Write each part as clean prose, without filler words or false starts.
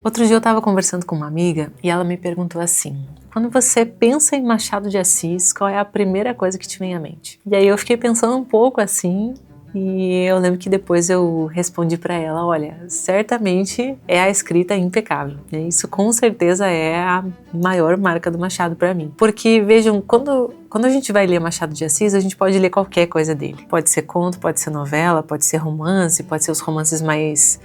Outro dia eu estava conversando com uma amiga e ela me perguntou assim: quando você pensa em Machado de Assis, qual é a primeira coisa que te vem à mente? E aí eu fiquei pensando um pouco assim, e eu lembro que depois eu respondi para ela: olha, certamente é a escrita impecável, né? Isso com certeza é a maior marca do Machado para mim. Porque vejam, quando a gente vai ler Machado de Assis, a gente pode ler qualquer coisa dele. Pode ser conto, pode ser novela, pode ser romance, pode ser os romances mais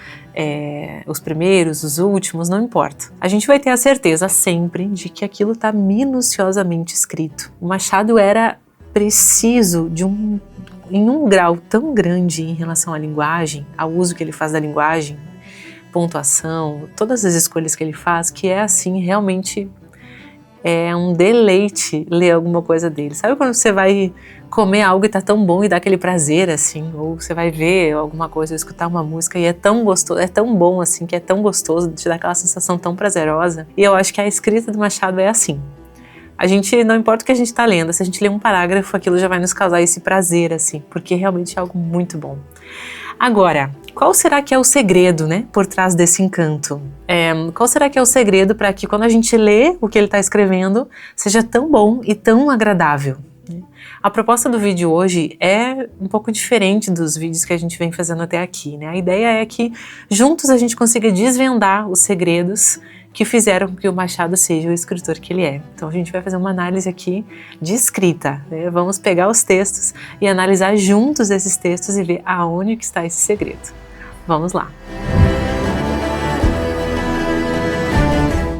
os primeiros, os últimos, não importa. A gente vai ter a certeza sempre de que aquilo está minuciosamente escrito. O Machado era preciso em um grau tão grande em relação à linguagem, ao uso que ele faz da linguagem, pontuação, todas as escolhas que ele faz, que é assim, realmente é um deleite ler alguma coisa dele. Sabe quando você vai comer algo e tá tão bom e dá aquele prazer assim, ou você vai ver alguma coisa, ou escutar uma música e é tão gostoso, é tão bom assim, que é tão gostoso, te dá aquela sensação tão prazerosa. E eu acho que a escrita do Machado é assim. A gente, não importa o que a gente tá lendo, se a gente lê um parágrafo, aquilo já vai nos causar esse prazer assim, porque realmente é algo muito bom. Agora, qual será que é o segredo, né, por trás desse encanto? Qual será que é o segredo para que quando a gente lê o que ele está escrevendo, seja tão bom e tão agradável? A proposta do vídeo hoje é um pouco diferente dos vídeos que a gente vem fazendo até aqui, né? A ideia é que juntos a gente consiga desvendar os segredos que fizeram com que o Machado seja o escritor que ele é. Então a gente vai fazer uma análise aqui de escrita, né? Vamos pegar os textos e analisar juntos esses textos e ver aonde que está esse segredo. Vamos lá!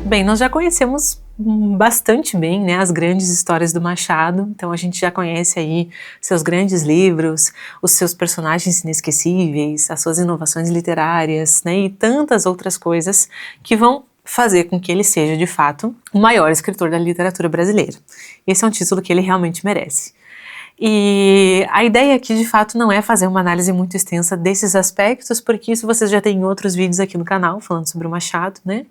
Bem, nós já conhecemos bastante bem, né, as grandes histórias do Machado, então a gente já conhece aí seus grandes livros, os seus personagens inesquecíveis, as suas inovações literárias, né, e tantas outras coisas que vão fazer com que ele seja, de fato, o maior escritor da literatura brasileira. Esse é um título que ele realmente merece. E a ideia aqui, de fato, não é fazer uma análise muito extensa desses aspectos, porque isso vocês já têm em outros vídeos aqui no canal, falando sobre o Machado, né?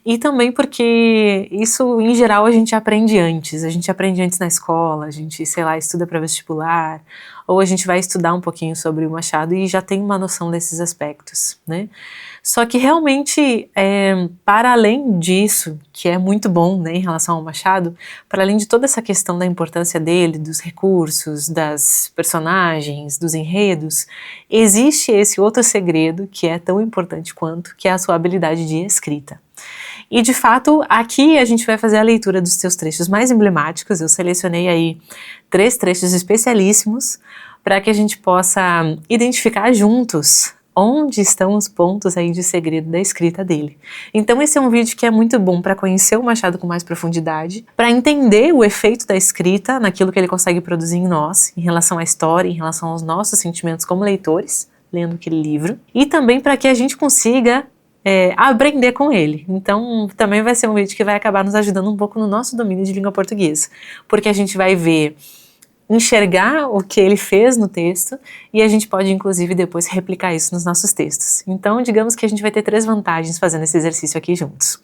E também porque isso, em geral, a gente aprende antes na escola, a gente, sei lá, estuda para vestibular, ou a gente vai estudar um pouquinho sobre o Machado e já tem uma noção desses aspectos, né? Só que realmente, para além disso, que é muito bom, né, em relação ao Machado, para além de toda essa questão da importância dele, dos recursos, das personagens, dos enredos, existe esse outro segredo que é tão importante quanto, que é a sua habilidade de escrita. E de fato, aqui a gente vai fazer a leitura dos seus trechos mais emblemáticos. Eu selecionei aí 3 trechos especialíssimos para que a gente possa identificar juntos onde estão os pontos aí de segredo da escrita dele. Então esse é um vídeo que é muito bom para conhecer o Machado com mais profundidade, para entender o efeito da escrita naquilo que ele consegue produzir em nós, em relação à história, em relação aos nossos sentimentos como leitores, lendo aquele livro, e também para que a gente consiga aprender com ele. Então também vai ser um vídeo que vai acabar nos ajudando um pouco no nosso domínio de língua portuguesa, porque a gente vai enxergar o que ele fez no texto e a gente pode inclusive depois replicar isso nos nossos textos. Então digamos que a gente vai ter 3 vantagens fazendo esse exercício aqui juntos.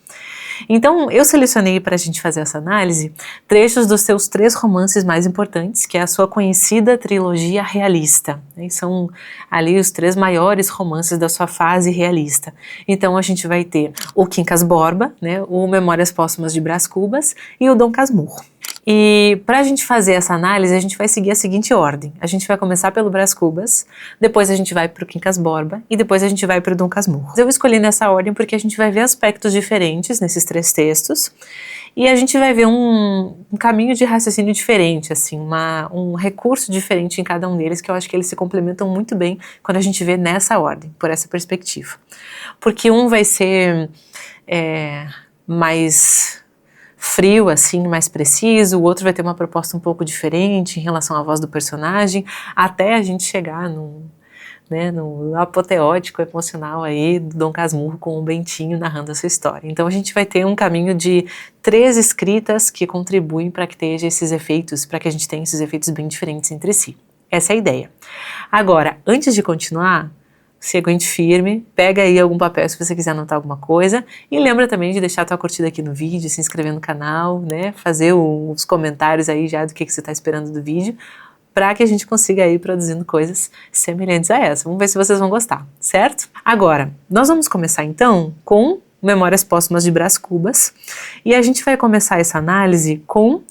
Então eu selecionei para a gente fazer essa análise trechos dos seus 3 romances mais importantes, que é a sua conhecida trilogia realista, né? São ali os 3 maiores romances da sua fase realista. Então a gente vai ter o Quincas Borba, né, o Memórias Póstumas de Brás Cubas e o Dom Casmurro. E para a gente fazer essa análise, a gente vai seguir a seguinte ordem. A gente vai começar pelo Brás Cubas, depois a gente vai para o Quincas Borba e depois a gente vai para o Dom Casmurro. Eu escolhi nessa ordem porque a gente vai ver aspectos diferentes nesses 3 textos e a gente vai ver um caminho de raciocínio diferente, assim, um recurso diferente em cada um deles, que eu acho que eles se complementam muito bem quando a gente vê nessa ordem, por essa perspectiva. Porque um vai ser mais frio, assim, mais preciso, o outro vai ter uma proposta um pouco diferente em relação à voz do personagem, até a gente chegar no apoteótico emocional aí do Dom Casmurro com o Bentinho narrando a sua história. Então a gente vai ter um caminho de 3 escritas que contribuem para que tenha esses efeitos, para que a gente tenha esses efeitos bem diferentes entre si. Essa é a ideia. Agora, antes de continuar, se aguente firme, pega aí algum papel se você quiser anotar alguma coisa e lembra também de deixar a tua curtida aqui no vídeo, se inscrever no canal, né, fazer os comentários aí já do que você está esperando do vídeo, para que a gente consiga ir produzindo coisas semelhantes a essa. Vamos ver se vocês vão gostar, certo? Agora, nós vamos começar então com Memórias Póstumas de Brás Cubas, e a gente vai começar essa análise com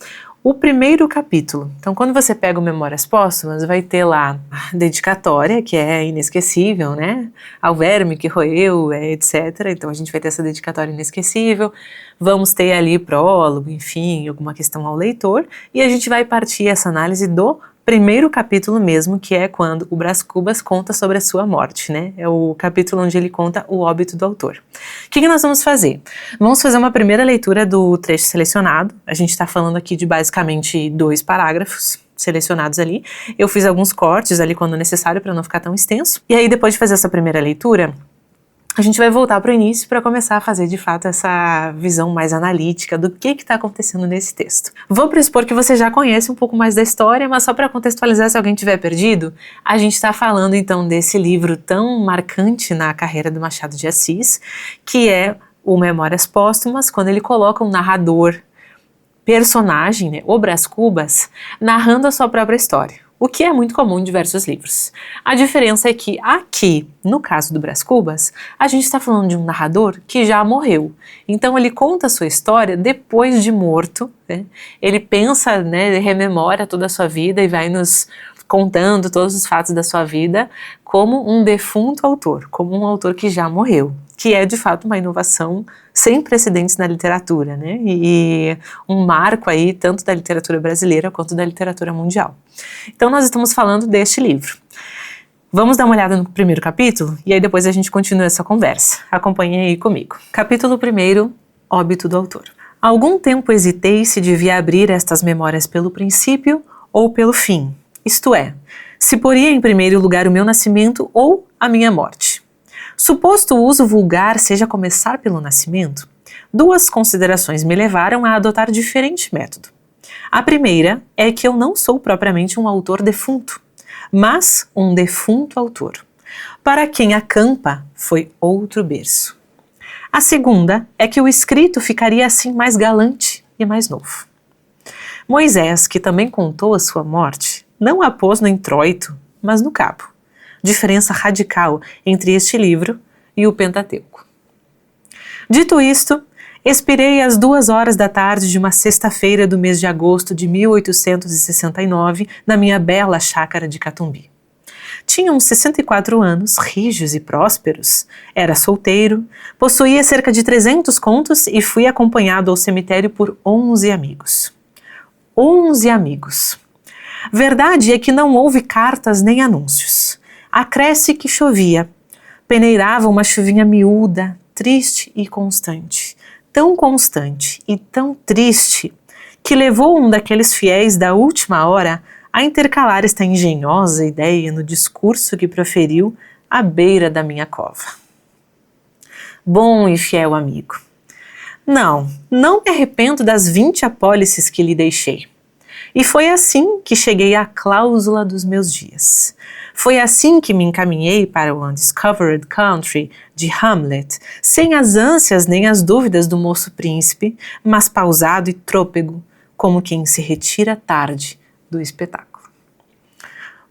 o primeiro capítulo. Então, quando você pega o Memórias Póstumas, vai ter lá a dedicatória, que é inesquecível, né? Ao verme que roeu, etc. Então, a gente vai ter essa dedicatória inesquecível. Vamos ter ali prólogo, enfim, alguma questão ao leitor. E a gente vai partir essa análise do primeiro capítulo mesmo, que é quando o Brás Cubas conta sobre a sua morte, né? É o capítulo onde ele conta o óbito do autor. O que nós vamos fazer? Vamos fazer uma primeira leitura do trecho selecionado. A gente está falando aqui de basicamente 2 parágrafos selecionados ali. Eu fiz alguns cortes ali quando necessário para não ficar tão extenso. E aí, depois de fazer essa primeira leitura, a gente vai voltar para o início para começar a fazer de fato essa visão mais analítica do que está acontecendo nesse texto. Vou pressupor que você já conhece um pouco mais da história, mas só para contextualizar se alguém tiver perdido, a gente está falando então desse livro tão marcante na carreira do Machado de Assis, que é o Memórias Póstumas, quando ele coloca um narrador, personagem, né, o Brás Cubas, narrando a sua própria história. O que é muito comum em diversos livros. A diferença é que aqui, no caso do Brás Cubas, a gente está falando de um narrador que já morreu. Então ele conta a sua história depois de morto, né? Ele pensa, né, rememora toda a sua vida e vai nos contando todos os fatos da sua vida como um defunto autor, como um autor que já morreu, que é de fato uma inovação sem precedentes na literatura, né? E um marco aí tanto da literatura brasileira quanto da literatura mundial. Então nós estamos falando deste livro. Vamos dar uma olhada no primeiro capítulo e aí depois a gente continua essa conversa. Acompanhe aí comigo. Capítulo 1, óbito do autor. Algum tempo hesitei se devia abrir estas memórias pelo princípio ou pelo fim, isto é, se poria em primeiro lugar o meu nascimento ou a minha morte. Suposto o uso vulgar seja começar pelo nascimento, 2 considerações me levaram a adotar diferente método. A primeira é que eu não sou propriamente um autor defunto, mas um defunto autor. Para quem acampa, foi outro berço. A segunda é que o escrito ficaria assim mais galante e mais novo. Moisés, que também contou a sua morte, não a pôs no introito, mas no cabo. Diferença radical entre este livro e o Pentateuco. Dito isto, expirei às 2h da tarde de uma sexta-feira do mês de agosto de 1869 na minha bela chácara de Catumbi. Tinha uns 64 anos, rijos e prósperos, era solteiro, possuía cerca de 300 contos e fui acompanhado ao cemitério por 11 amigos. 11 amigos. Verdade é que não houve cartas nem anúncios. Acresce que chovia. Peneirava uma chuvinha miúda, triste e constante. Tão constante e tão triste que levou um daqueles fiéis da última hora a intercalar esta engenhosa ideia no discurso que proferiu à beira da minha cova. Bom e fiel amigo, não me arrependo das 20 apólices que lhe deixei. E foi assim que cheguei à cláusula dos meus dias. Foi assim que me encaminhei para o Undiscovered Country de Hamlet, sem as ânsias nem as dúvidas do moço príncipe, mas pausado e trôpego, como quem se retira tarde do espetáculo.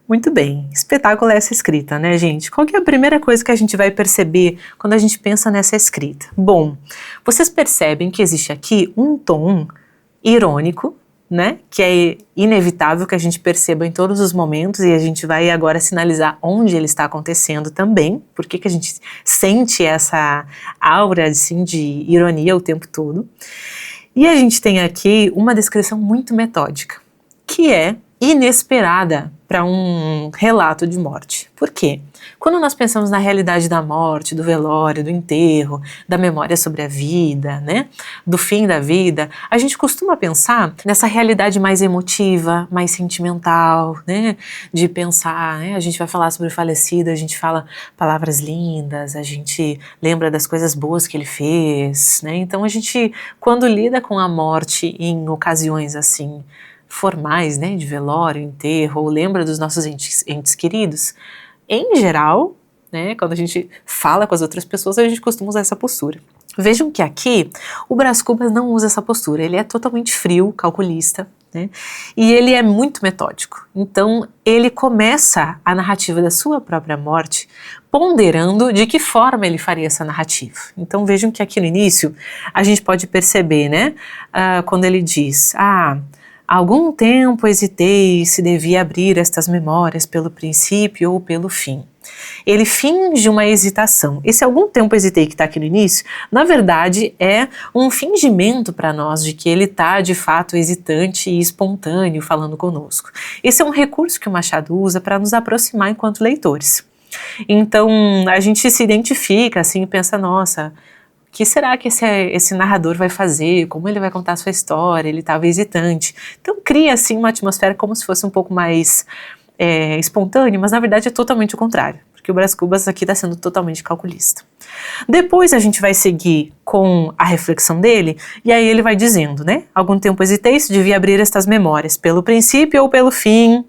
Muito bem, espetáculo é essa escrita, né, gente? Qual que é a primeira coisa que a gente vai perceber quando a gente pensa nessa escrita? Bom, vocês percebem que existe aqui um tom irônico, né, que é inevitável que a gente perceba em todos os momentos, e a gente vai agora sinalizar onde ele está acontecendo também, porque que a gente sente essa aura assim, de ironia o tempo todo. E a gente tem aqui uma descrição muito metódica, que é inesperada para um relato de morte. Por quê? Quando nós pensamos na realidade da morte, do velório, do enterro, da memória sobre a vida, né, do fim da vida, a gente costuma pensar nessa realidade mais emotiva, mais sentimental, né, de pensar, né, a gente vai falar sobre o falecido, a gente fala palavras lindas, a gente lembra das coisas boas que ele fez, né, então a gente, quando lida com a morte em ocasiões assim, formais, né, de velório, enterro, ou lembra dos nossos entes queridos, em geral, né, quando a gente fala com as outras pessoas, a gente costuma usar essa postura. Vejam que aqui o Brás Cubas não usa essa postura, ele é totalmente frio, calculista, né? E ele é muito metódico. Então, ele começa a narrativa da sua própria morte ponderando de que forma ele faria essa narrativa. Então, vejam que aqui no início a gente pode perceber, né? Quando ele diz, há algum tempo hesitei se devia abrir estas memórias pelo princípio ou pelo fim. Ele finge uma hesitação. Esse algum tempo hesitei que está aqui no início, na verdade é um fingimento para nós de que ele está de fato hesitante e espontâneo falando conosco. Esse é um recurso que o Machado usa para nos aproximar enquanto leitores. Então a gente se identifica assim e pensa, nossa, o que será que esse narrador vai fazer? Como ele vai contar a sua história? Ele estava hesitante. Então cria assim uma atmosfera como se fosse um pouco mais espontâneo, mas na verdade é totalmente o contrário, porque o Brás Cubas aqui está sendo totalmente calculista. Depois a gente vai seguir com a reflexão dele, e aí ele vai dizendo, né? Algum tempo hesitei se devia abrir estas memórias pelo princípio ou pelo fim,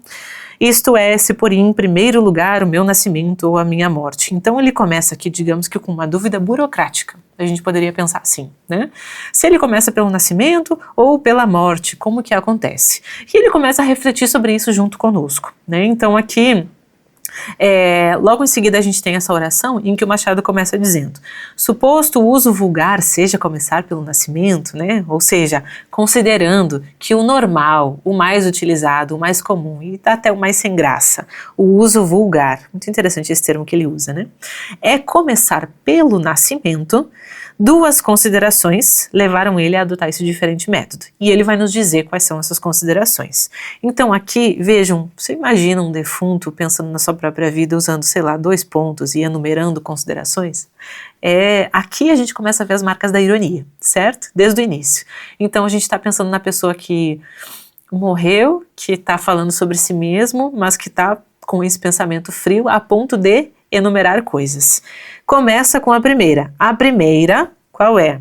isto é, se por em primeiro lugar o meu nascimento ou a minha morte. Então ele começa aqui, digamos que com uma dúvida burocrática, a gente poderia pensar assim, né? Se ele começa pelo nascimento ou pela morte, como que acontece? E ele começa a refletir sobre isso junto conosco, né? Então aqui, logo em seguida a gente tem essa oração em que o Machado começa dizendo, suposto o uso vulgar seja começar pelo nascimento, né? Ou seja, considerando que o normal, o mais utilizado, o mais comum e até o mais sem graça, o uso vulgar, muito interessante esse termo que ele usa, né? É começar pelo nascimento. Duas considerações levaram ele a adotar esse diferente método. E ele vai nos dizer quais são essas considerações. Então aqui, vejam, você imagina um defunto pensando na sua própria vida usando, sei lá, 2 pontos e enumerando considerações? Aqui a gente começa a ver as marcas da ironia, certo? Desde o início. Então a gente está pensando na pessoa que morreu, que está falando sobre si mesmo, mas que está com esse pensamento frio a ponto de enumerar coisas. Começa com a primeira. A primeira, qual é?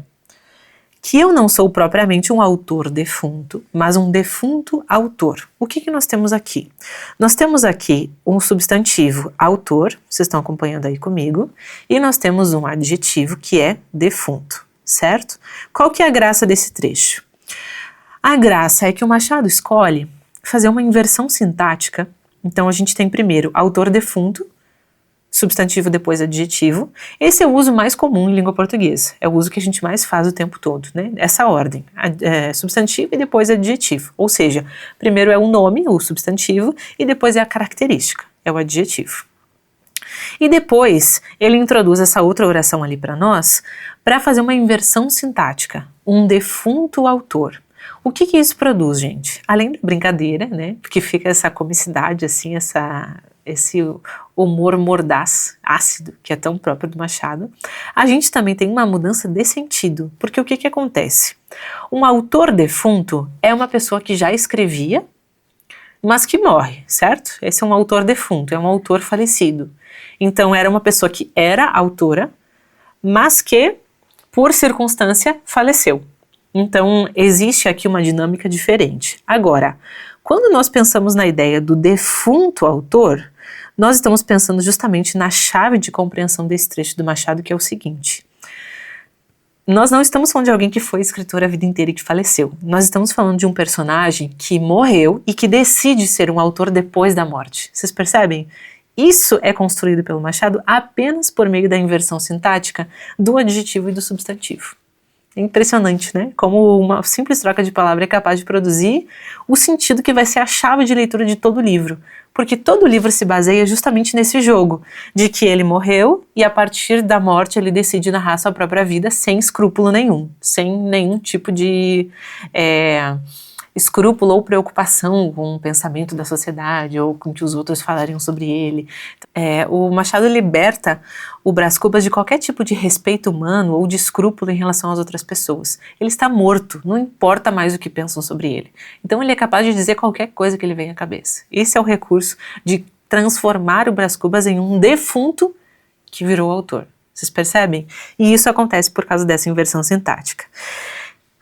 Que eu não sou propriamente um autor defunto, mas um defunto autor. O que nós temos aqui? Nós temos aqui um substantivo autor, vocês estão acompanhando aí comigo, e nós temos um adjetivo que é defunto, certo? Qual que é a graça desse trecho? A graça é que o Machado escolhe fazer uma inversão sintática. Então a gente tem primeiro autor defunto, substantivo depois adjetivo. Esse é o uso mais comum em língua portuguesa, é o uso que a gente mais faz o tempo todo, né? Essa ordem, substantivo e depois adjetivo, ou seja, primeiro é o nome, o substantivo, e depois é a característica, é o adjetivo. E depois ele introduz essa outra oração ali para nós, para fazer uma inversão sintática, um defunto autor. O que isso produz, gente? Além da brincadeira, né? Porque fica essa comicidade, assim, esse humor mordaz, ácido, que é tão próprio do Machado, a gente também tem uma mudança de sentido, porque o que acontece? Um autor defunto é uma pessoa que já escrevia, mas que morre, certo? Esse é um autor defunto, é um autor falecido. Então era uma pessoa que era autora, mas que, por circunstância, faleceu. Então existe aqui uma dinâmica diferente. Agora, quando nós pensamos na ideia do defunto autor, nós estamos pensando justamente na chave de compreensão desse trecho do Machado, que é o seguinte. Nós não estamos falando de alguém que foi escritor a vida inteira e que faleceu. Nós estamos falando de um personagem que morreu e que decide ser um autor depois da morte. Vocês percebem? Isso é construído pelo Machado apenas por meio da inversão sintática do adjetivo e do substantivo. É impressionante, né? Como uma simples troca de palavra é capaz de produzir o sentido que vai ser a chave de leitura de todo o livro. Porque todo o livro se baseia justamente nesse jogo, de que ele morreu e a partir da morte ele decide narrar sua própria vida sem escrúpulo nenhum, sem nenhum tipo de escrúpulo ou preocupação com o pensamento da sociedade ou com o que os outros falariam sobre ele. O Machado liberta o Brás Cubas de qualquer tipo de respeito humano ou de escrúpulo em relação às outras pessoas. Ele está morto, não importa mais o que pensam sobre ele. Então ele é capaz de dizer qualquer coisa que lhe venha à cabeça. Esse é o recurso de transformar o Brás Cubas em um defunto que virou autor. Vocês percebem? E isso acontece por causa dessa inversão sintática.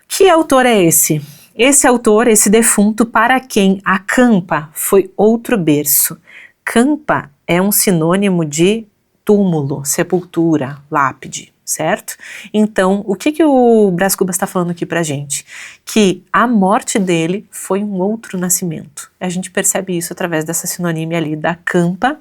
Que autor é esse? Esse autor, esse defunto, para quem a campa foi outro berço. Campa é um sinônimo de túmulo, sepultura, lápide, certo? Então, o que o Brás Cubas está falando aqui pra gente? Que a morte dele foi um outro nascimento. A gente percebe isso através dessa sinonímia ali da campa,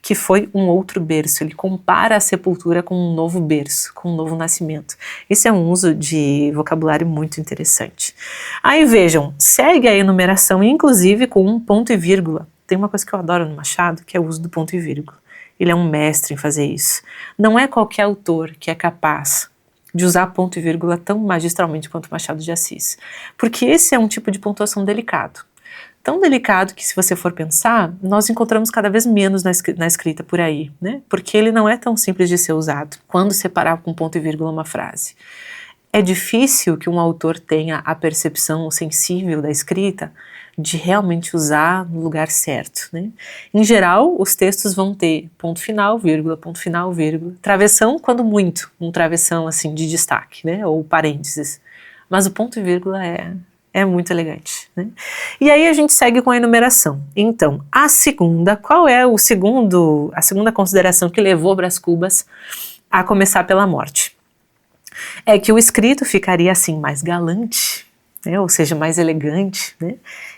que foi um outro berço. Ele compara a sepultura com um novo berço, com um novo nascimento. Esse é um uso de vocabulário muito interessante. Aí vejam, segue a enumeração, inclusive com um ponto e vírgula. Tem uma coisa que eu adoro no Machado, que é o uso do ponto e vírgula. Ele é um mestre em fazer isso. Não é qualquer autor que é capaz de usar ponto e vírgula tão magistralmente quanto Machado de Assis. Porque esse é um tipo de pontuação delicado. Tão delicado que, se você for pensar, nós encontramos cada vez menos na escrita por aí, né? Porque ele não é tão simples de ser usado. Quando separar com ponto e vírgula uma frase. É difícil que um autor tenha a percepção sensível da escrita de realmente usar no lugar certo, né? Em geral, os textos vão ter ponto final, vírgula, travessão quando muito, um travessão assim de destaque, né? Ou parênteses. Mas o ponto e vírgula é muito elegante, né? E aí a gente segue com a enumeração. Então, qual é a segunda consideração que levou Brás Cubas a começar pela morte? É que o escrito ficaria assim mais galante, né? Ou seja, mais elegante, né?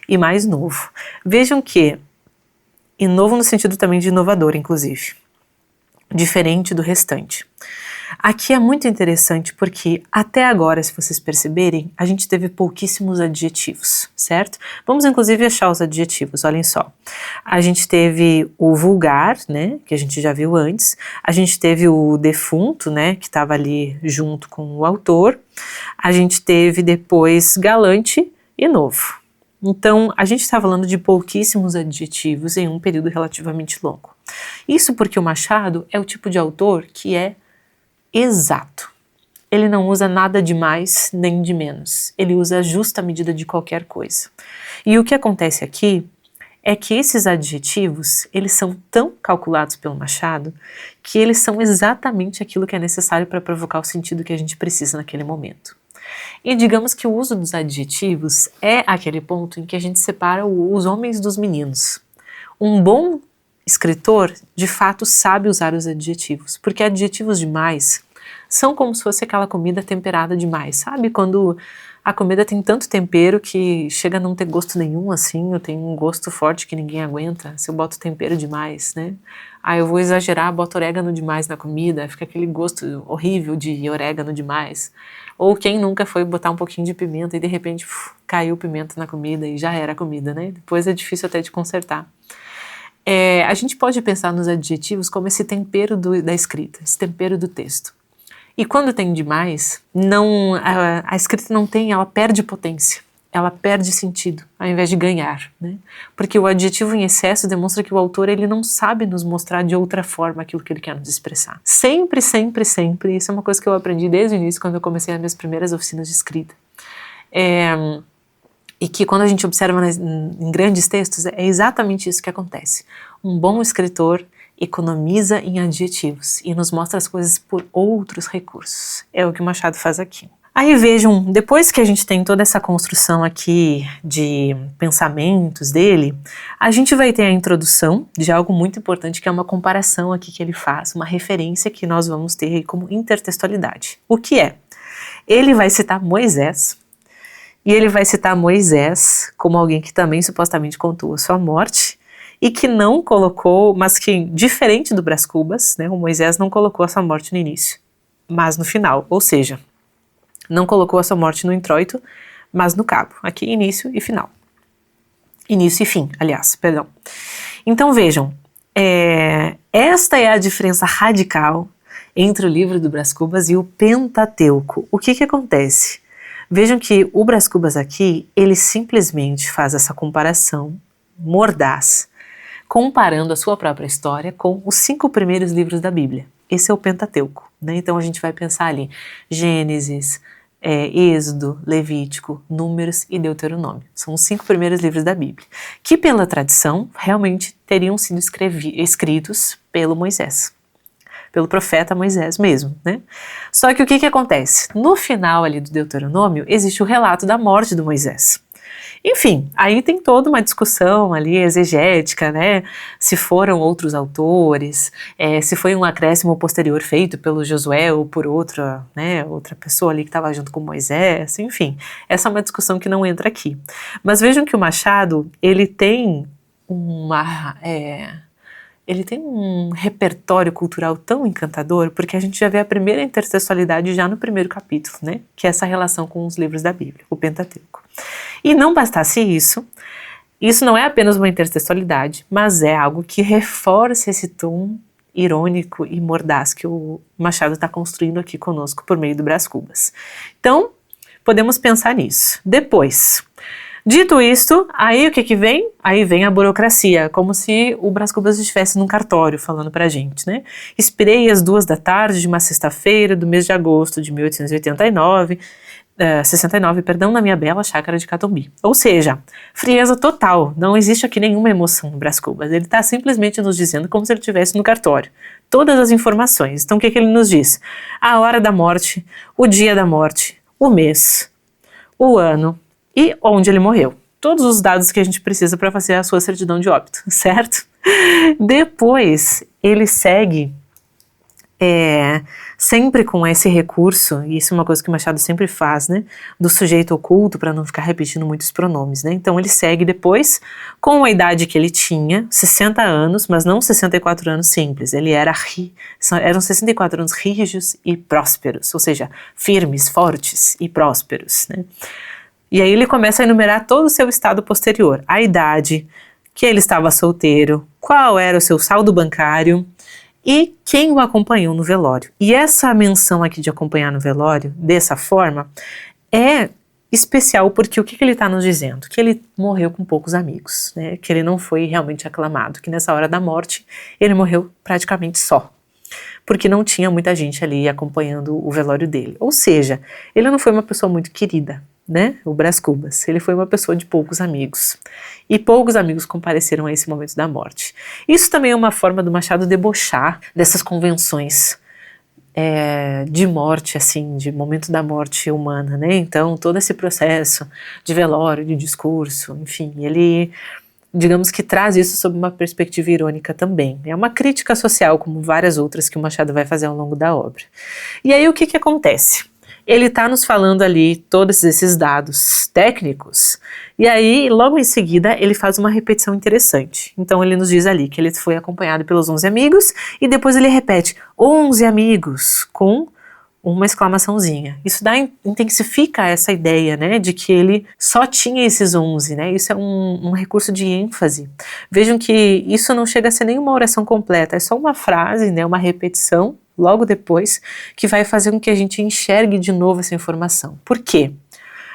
E mais novo. Vejam que, e novo no sentido também de inovador, inclusive, diferente do restante. Aqui é muito interessante porque até agora, se vocês perceberem, a gente teve pouquíssimos adjetivos, certo? Vamos inclusive achar os adjetivos, olhem só. A gente teve o vulgar, né, que a gente já viu antes. A gente teve o defunto, né, que estava ali junto com o autor. A gente teve depois galante e novo. Então, a gente está falando de pouquíssimos adjetivos em um período relativamente longo. Isso porque o Machado é o tipo de autor que é exato. Ele não usa nada de mais nem de menos. Ele usa a justa medida de qualquer coisa. E o que acontece aqui é que esses adjetivos, eles são tão calculados pelo Machado que eles são exatamente aquilo que é necessário para provocar o sentido que a gente precisa naquele momento. E digamos que o uso dos adjetivos é aquele ponto em que a gente separa os homens dos meninos. Um bom escritor, de fato, sabe usar os adjetivos, porque adjetivos demais são como se fosse aquela comida temperada demais, sabe? Quando a comida tem tanto tempero que chega a não ter gosto nenhum, assim, ou tem um gosto forte que ninguém aguenta, se eu boto tempero demais, né? Ah, eu vou exagerar, boto orégano demais na comida, fica aquele gosto horrível de orégano demais. Ou quem nunca foi botar um pouquinho de pimenta e de repente caiu pimenta na comida e já era comida, né? Depois é difícil até de consertar. A gente pode pensar nos adjetivos como esse tempero da escrita, esse tempero do texto. E quando tem demais, a escrita ela perde potência, ela perde sentido, ao invés de ganhar, né? Porque o adjetivo em excesso demonstra que o autor ele não sabe nos mostrar de outra forma aquilo que ele quer nos expressar. Sempre, sempre, sempre, isso é uma coisa que eu aprendi desde o início, quando eu comecei as minhas primeiras oficinas de escrita. E que quando a gente observa em grandes textos, é exatamente isso que acontece. Um bom escritor economiza em adjetivos e nos mostra as coisas por outros recursos. É o que o Machado faz aqui. Aí vejam, depois que a gente tem toda essa construção aqui de pensamentos dele, a gente vai ter a introdução de algo muito importante, que é uma comparação aqui que ele faz, uma referência que nós vamos ter aí como intertextualidade. O que é? Ele vai citar Moisés, e ele vai citar Moisés como alguém que também supostamente contou a sua morte, e que não colocou, mas que, diferente do Brás Cubas, né, o Moisés não colocou a sua morte no início, mas no final, ou seja, não colocou a sua morte no introito, mas no cabo, aqui início e final. Início e fim, aliás, perdão. Então vejam, esta é a diferença radical entre o livro do Brás Cubas e o Pentateuco. O que acontece? Vejam que o Brás Cubas aqui, ele simplesmente faz essa comparação mordaz, comparando a sua própria história com os 5 primeiros livros da Bíblia. Esse é o Pentateuco, né? Então a gente vai pensar ali, Gênesis, Êxodo, Levítico, Números e Deuteronômio. São os 5 primeiros livros da Bíblia, que pela tradição realmente teriam sido escritos pelo Moisés, pelo profeta Moisés mesmo, né? Só que o que acontece? No final ali do Deuteronômio existe o relato da morte do Moisés. Enfim, aí tem toda uma discussão ali exegética, né? Se foram outros autores, se foi um acréscimo posterior feito pelo Josué ou por outra, né, outra pessoa ali que estava junto com Moisés, enfim. Essa é uma discussão que não entra aqui. Mas vejam que o Machado, ele tem um repertório cultural tão encantador, porque a gente já vê a primeira intertextualidade já no primeiro capítulo, né? Que é essa relação com os livros da Bíblia, o Pentateuco. E não bastasse isso não é apenas uma intertextualidade, mas é algo que reforça esse tom irônico e mordaz que o Machado está construindo aqui conosco por meio do Brás Cubas. Então, podemos pensar nisso. Depois, dito isto, aí o que vem? Aí vem a burocracia, como se o Brás Cubas estivesse num cartório falando pra gente, né? Expirei às 2 da tarde de uma sexta-feira do mês de agosto de 1869, 69, na minha bela chácara de Catumbi. Ou seja, frieza total, não existe aqui nenhuma emoção no Brás Cubas, ele está simplesmente nos dizendo como se ele estivesse no cartório. Todas as informações. Então o que ele nos diz? A hora da morte, o dia da morte, o mês, o ano e onde ele morreu. Todos os dados que a gente precisa para fazer a sua certidão de óbito, certo? Depois ele segue sempre com esse recurso, e isso é uma coisa que o Machado sempre faz, né, do sujeito oculto, para não ficar repetindo muitos pronomes, né, então ele segue depois com a idade que ele tinha, 60 anos, mas não 64 anos simples, eram 64 anos rígidos e prósperos, ou seja, firmes, fortes e prósperos, né. E aí ele começa a enumerar todo o seu estado posterior, a idade, que ele estava solteiro, qual era o seu saldo bancário, e quem o acompanhou no velório. E essa menção aqui de acompanhar no velório, dessa forma, é especial porque o que ele está nos dizendo? Que ele morreu com poucos amigos, né? Que ele não foi realmente aclamado, que nessa hora da morte ele morreu praticamente só, porque não tinha muita gente ali acompanhando o velório dele. Ou seja, ele não foi uma pessoa muito querida, né? O Brás Cubas, ele foi uma pessoa de poucos amigos. E poucos amigos compareceram a esse momento da morte. Isso também é uma forma do Machado debochar dessas convenções de morte, assim, de momento da morte humana, né? Então, todo esse processo de velório, de discurso, enfim, ele, digamos que traz isso sob uma perspectiva irônica também. É uma crítica social, como várias outras que o Machado vai fazer ao longo da obra. E aí, o que acontece? Ele está nos falando ali todos esses dados técnicos, e aí logo em seguida ele faz uma repetição interessante. Então ele nos diz ali que ele foi acompanhado pelos 11 amigos, e depois ele repete 11 amigos com uma exclamaçãozinha. Isso intensifica essa ideia, né, de que ele só tinha esses 11, né, isso é um recurso de ênfase. Vejam que isso não chega a ser nenhuma oração completa, é só uma frase, né, uma repetição, logo depois, que vai fazer com que a gente enxergue de novo essa informação. Por quê?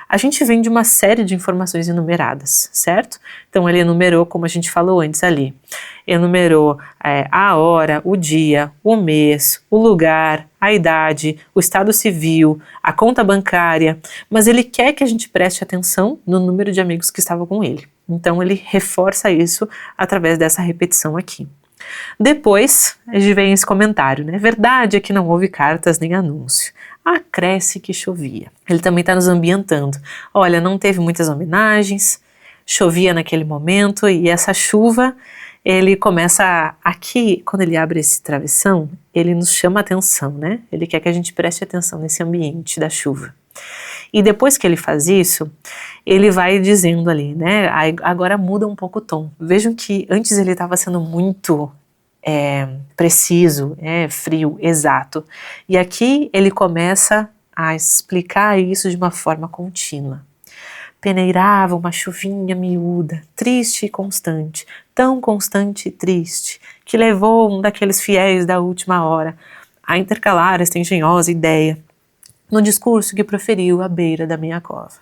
A gente vem de uma série de informações enumeradas, certo? Então ele enumerou, como a gente falou antes ali, enumerou a hora, o dia, o mês, o lugar, a idade, o estado civil, a conta bancária, mas ele quer que a gente preste atenção no número de amigos que estavam com ele. Então ele reforça isso através dessa repetição aqui. Depois, a gente vem esse comentário, né? Verdade é que não houve cartas nem anúncio. Acresce que chovia. Ele também está nos ambientando. Olha, não teve muitas homenagens, chovia naquele momento, e essa chuva, ele começa aqui, quando ele abre esse travessão, ele nos chama a atenção, né? Ele quer que a gente preste atenção nesse ambiente da chuva. E depois que ele faz isso, ele vai dizendo ali, né, agora muda um pouco o tom. Vejam que antes ele estava sendo muito preciso, frio, exato. E aqui ele começa a explicar isso de uma forma contínua. Peneirava uma chuvinha miúda, triste e constante, tão constante e triste, que levou um daqueles fiéis da última hora a intercalar esta engenhosa ideia no discurso que proferiu à beira da minha cova.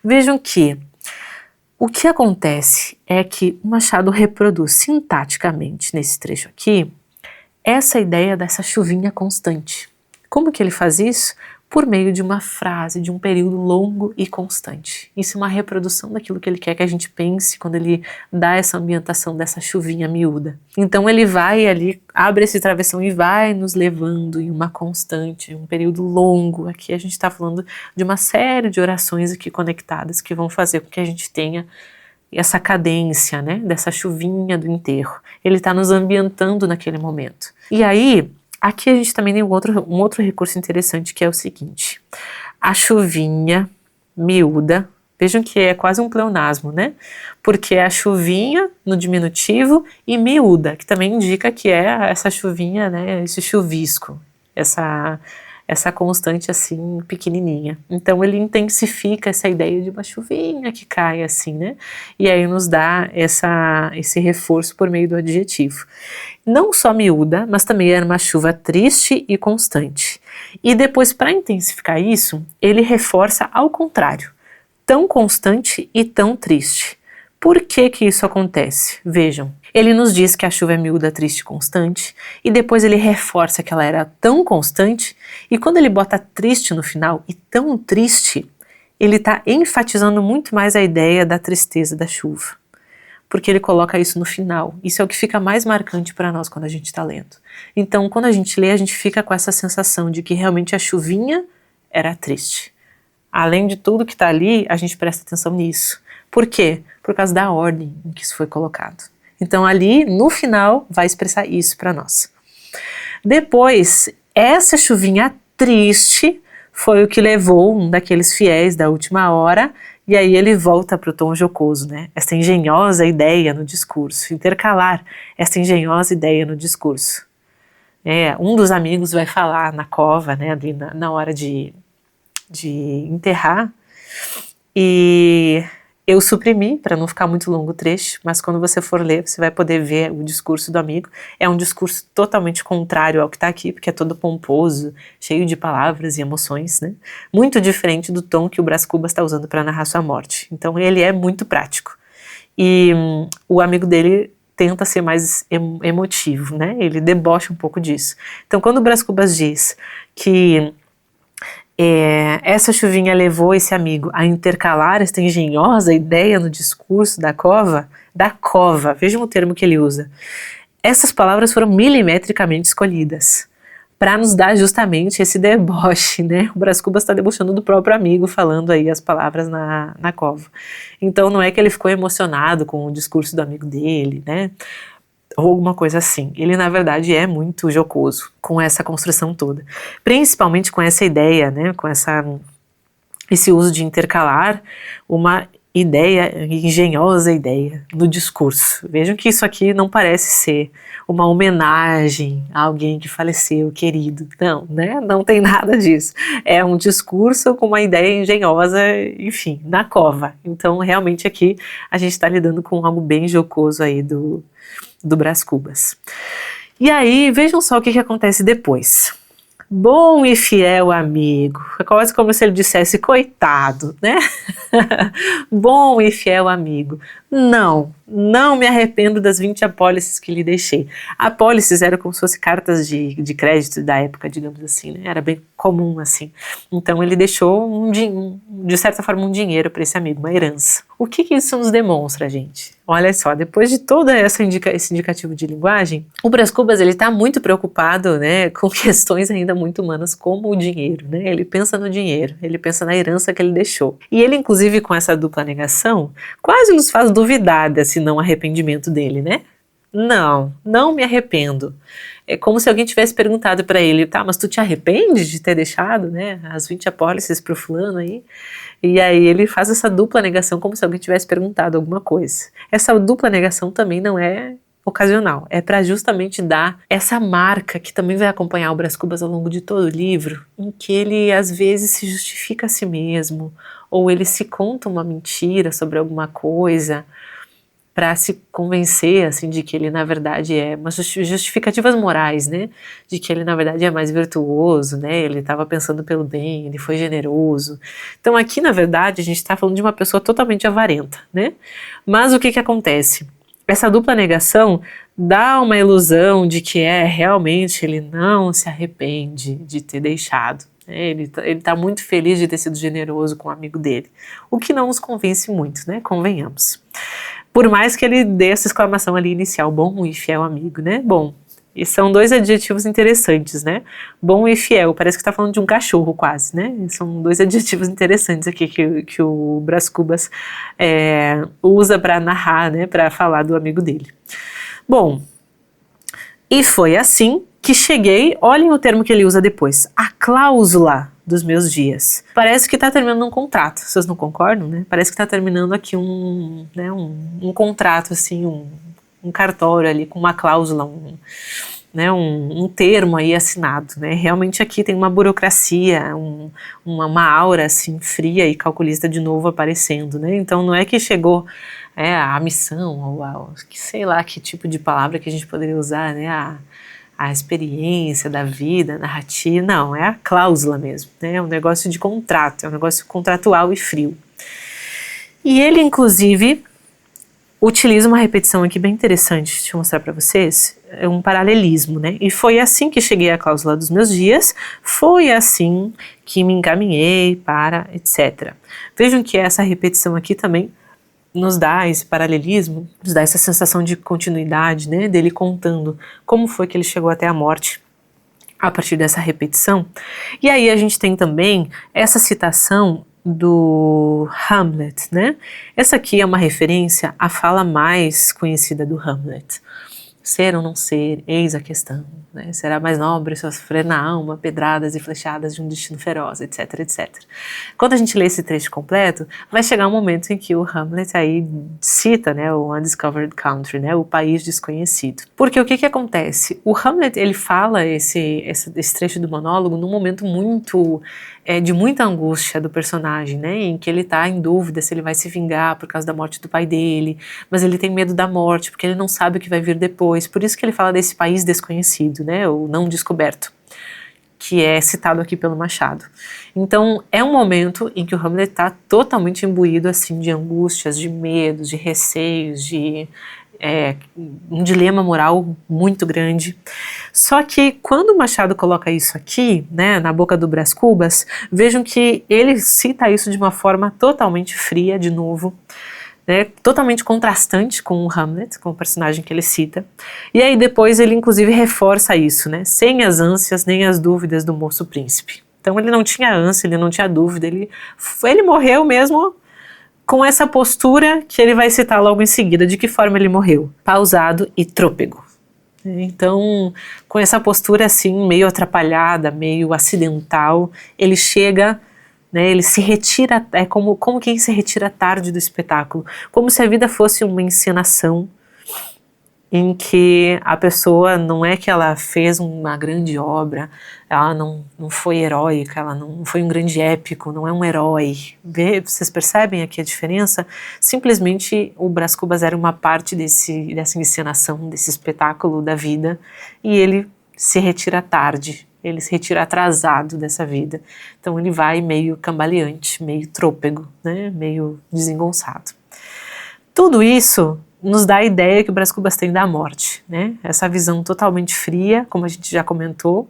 Vejam que o que acontece é que o Machado reproduz sintaticamente nesse trecho aqui essa ideia dessa chuvinha constante. Como que ele faz isso? por meio de uma frase, de um período longo e constante. Isso é uma reprodução daquilo que ele quer que a gente pense quando ele dá essa ambientação dessa chuvinha miúda. Então ele vai ali, abre esse travessão e vai nos levando em uma constante, um período longo. Aqui a gente está falando de uma série de orações aqui conectadas que vão fazer com que a gente tenha essa cadência, né, dessa chuvinha do enterro. Ele está nos ambientando naquele momento. E aí, aqui a gente também tem um outro recurso interessante, que é o seguinte: a chuvinha miúda, vejam que é quase um pleonasmo, né? Porque é a chuvinha no diminutivo e miúda, que também indica que é essa chuvinha, né? Esse chuvisco, essa constante assim pequenininha. Então ele intensifica essa ideia de uma chuvinha que cai assim, né? E aí nos dá esse reforço por meio do adjetivo. Não só miúda, mas também era uma chuva triste e constante. E depois, para intensificar isso, ele reforça ao contrário, tão constante e tão triste. Por que que isso acontece? Vejam, ele nos diz que a chuva é miúda, triste e constante, e depois ele reforça que ela era tão constante, e quando ele bota triste no final, e tão triste, ele está enfatizando muito mais a ideia da tristeza da chuva, porque ele coloca isso no final. Isso é o que fica mais marcante para nós quando a gente está lendo. Então, quando a gente lê, a gente fica com essa sensação de que realmente a chuvinha era triste. Além de tudo que está ali, a gente presta atenção nisso. Por quê? Por causa da ordem em que isso foi colocado. Então ali, no final, vai expressar isso para nós. Depois, essa chuvinha triste foi o que levou um daqueles fiéis da última hora, e aí ele volta para o tom jocoso, né? Essa engenhosa ideia no discurso, intercalar essa engenhosa ideia no discurso. Um dos amigos vai falar na cova, né, ali na hora de enterrar, e eu suprimi para não ficar muito longo o trecho, mas quando você for ler, você vai poder ver o discurso do amigo. É um discurso totalmente contrário ao que está aqui, porque é todo pomposo, cheio de palavras e emoções, né? Muito diferente do tom que o Brás Cubas está usando para narrar sua morte. Então ele é muito prático. E o amigo dele tenta ser mais emotivo, né? Ele debocha um pouco disso. Então quando o Brás Cubas diz que essa chuvinha levou esse amigo a intercalar esta engenhosa ideia no discurso da cova, vejam o termo que ele usa. Essas palavras foram milimetricamente escolhidas para nos dar justamente esse deboche, né? O Brás Cubas está debochando do próprio amigo, falando aí as palavras na cova. Então não é que ele ficou emocionado com o discurso do amigo dele, né? Ou alguma coisa assim. Ele na verdade é muito jocoso com essa construção toda, principalmente com essa ideia, né, com esse uso de intercalar uma engenhosa ideia no discurso. Vejam que isso aqui não parece ser uma homenagem a alguém que faleceu, querido, não, né, não tem nada disso. É um discurso com uma ideia engenhosa, enfim, na cova. Então realmente aqui a gente está lidando com algo bem jocoso aí do Brás Cubas. E aí, vejam só o que acontece depois. Bom e fiel amigo, é quase como se ele dissesse coitado, né? Bom e fiel amigo, não me arrependo das 20 apólices que lhe deixei. Apólices eram como se fossem cartas de crédito da época, digamos assim, né? Era bem comum assim. Então ele deixou de certa forma um dinheiro para esse amigo, uma herança. O que isso nos demonstra, gente? Olha só, depois de todo esse indicativo de linguagem, o Brás Cubas ele está muito preocupado, né, com questões ainda muito humanas como o dinheiro, né? Ele pensa no dinheiro, ele pensa na herança que ele deixou. E ele, inclusive, com essa dupla negação, quase nos faz duvidar desse não arrependimento dele, né? Não me arrependo. É como se alguém tivesse perguntado para ele, tá, mas tu te arrepende de ter deixado, né, as 20 apólices pro fulano aí? E aí ele faz essa dupla negação como se alguém tivesse perguntado alguma coisa. Essa dupla negação também não é ocasional, é para justamente dar essa marca que também vai acompanhar o Brás Cubas ao longo de todo o livro, em que ele às vezes se justifica a si mesmo, ou ele se conta uma mentira sobre alguma coisa, para se convencer, assim, de que ele na verdade é umas justificativas morais, né, de que ele na verdade é mais virtuoso, né, ele estava pensando pelo bem, ele foi generoso. Então aqui na verdade a gente está falando de uma pessoa totalmente avarenta, né, mas o que acontece? Essa dupla negação dá uma ilusão de que realmente ele não se arrepende de ter deixado. Ele tá muito feliz de ter sido generoso com o amigo dele, o que não nos convence muito, né? Convenhamos. Por mais que ele dê essa exclamação ali inicial, bom e fiel amigo, né? Bom, e são dois adjetivos interessantes, né? Bom e fiel, parece que tá falando de um cachorro quase, né? São dois adjetivos interessantes aqui que o Brás Cubas usa para narrar, né? Para falar do amigo dele. Bom, e foi assim que cheguei, olhem o termo que ele usa depois, a cláusula dos meus dias. Parece que está terminando um contrato, vocês não concordam, né? Parece que está terminando aqui um contrato, assim, um cartório ali com uma cláusula, um termo aí assinado, né? Realmente aqui tem uma burocracia, uma aura assim fria e calculista de novo aparecendo, né? Então não é que chegou a missão, ou sei lá que tipo de palavra que a gente poderia usar, né? A experiência da vida, a narrativa, não, é a cláusula mesmo, né? É um negócio de contrato, é um negócio contratual e frio. E ele, inclusive, utiliza uma repetição aqui bem interessante, deixa eu mostrar para vocês, é um paralelismo, né? E foi assim que cheguei à cláusula dos meus dias, foi assim que me encaminhei para etc. Vejam que essa repetição aqui também nos dá esse paralelismo, nos dá essa sensação de continuidade, né, dele contando como foi que ele chegou até a morte a partir dessa repetição. E aí a gente tem também essa citação do Hamlet, né? Essa aqui é uma referência à fala mais conhecida do Hamlet. Ser ou não ser, eis a questão, né? Será mais nobre sofrer na alma pedradas e flechadas de um destino feroz, etc, etc. Quando a gente lê esse trecho completo, vai chegar um momento em que o Hamlet aí cita, né, o Undiscovered Country, né, o país desconhecido. Porque o que acontece? O Hamlet, ele fala esse trecho do monólogo num momento muito de muita angústia do personagem, né, em que ele está em dúvida se ele vai se vingar por causa da morte do pai dele, mas ele tem medo da morte porque ele não sabe o que vai vir depois. Por isso que ele fala desse país desconhecido, né, ou não descoberto, que é citado aqui pelo Machado. Então é um momento em que o Hamlet está totalmente imbuído assim de angústias, de medos, de receios, de um dilema moral muito grande. Só que quando o Machado coloca isso aqui, né, na boca do Brás Cubas, vejam que ele cita isso de uma forma totalmente fria, de novo, né, totalmente contrastante com o Hamlet, com o personagem que ele cita. E aí depois ele inclusive reforça isso, né, sem as ânsias nem as dúvidas do moço príncipe. Então ele não tinha ânsia, ele não tinha dúvida, ele morreu mesmo com essa postura que ele vai citar logo em seguida. De que forma ele morreu? Pausado e trôpego. Então, com essa postura assim, meio atrapalhada, meio acidental, ele chega, né, ele se retira, é como quem se retira tarde do espetáculo, como se a vida fosse uma encenação em que a pessoa não é que ela fez uma grande obra, ela não foi heróica, ela não foi um grande épico, não é um herói. Vocês percebem aqui a diferença? Simplesmente o Brás Cubas era uma parte dessa encenação, desse espetáculo da vida, e ele se retira tarde, ele se retira atrasado dessa vida. Então ele vai meio cambaleante, meio trôpego, né? Meio desengonçado. Tudo isso nos dá a ideia que o Brás Cubas tem da morte, né? Essa visão totalmente fria, como a gente já comentou,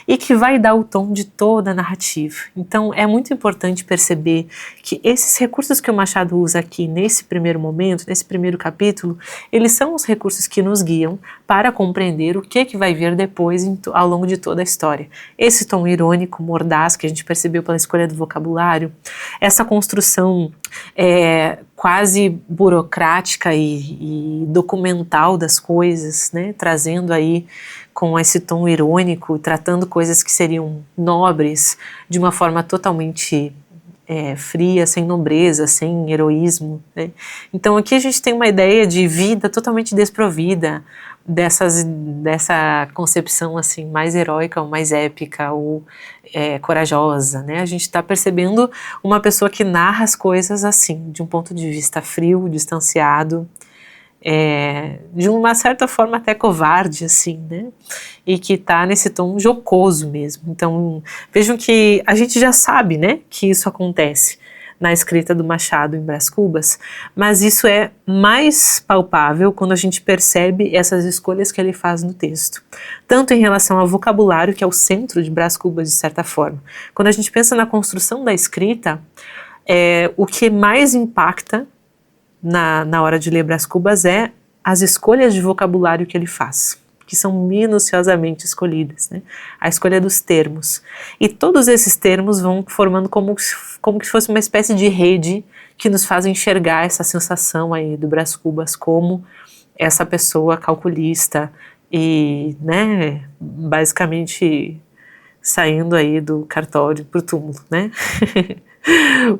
e que vai dar o tom de toda a narrativa. Então é muito importante perceber que esses recursos que o Machado usa aqui nesse primeiro momento, nesse primeiro capítulo, eles são os recursos que nos guiam para compreender o que vai vir depois ao longo de toda a história. Esse tom irônico, mordaz, que a gente percebeu pela escolha do vocabulário, essa construção quase burocrática e documental das coisas, né, trazendo aí com esse tom irônico, tratando coisas que seriam nobres de uma forma totalmente fria, sem nobreza, sem heroísmo, né? Então aqui a gente tem uma ideia de vida totalmente desprovida dessa concepção assim mais heróica ou mais épica ou corajosa, né? A gente está percebendo uma pessoa que narra as coisas assim, de um ponto de vista frio, distanciado, de uma certa forma até covarde, assim, né? E que está nesse tom jocoso mesmo. Então, vejam que a gente já sabe, né, que isso acontece. na escrita do Machado em Brás Cubas, mas isso é mais palpável quando a gente percebe essas escolhas que ele faz no texto, tanto em relação ao vocabulário, que é o centro de Brás Cubas de certa forma. Quando a gente pensa na construção da escrita, o que mais impacta na hora de ler Brás Cubas é as escolhas de vocabulário que ele faz, que são minuciosamente escolhidas, né? A escolha dos termos. E todos esses termos vão formando como se fosse uma espécie de rede que nos faz enxergar essa sensação aí do Brás Cubas como essa pessoa calculista e, né, basicamente saindo aí do cartório pro túmulo, né?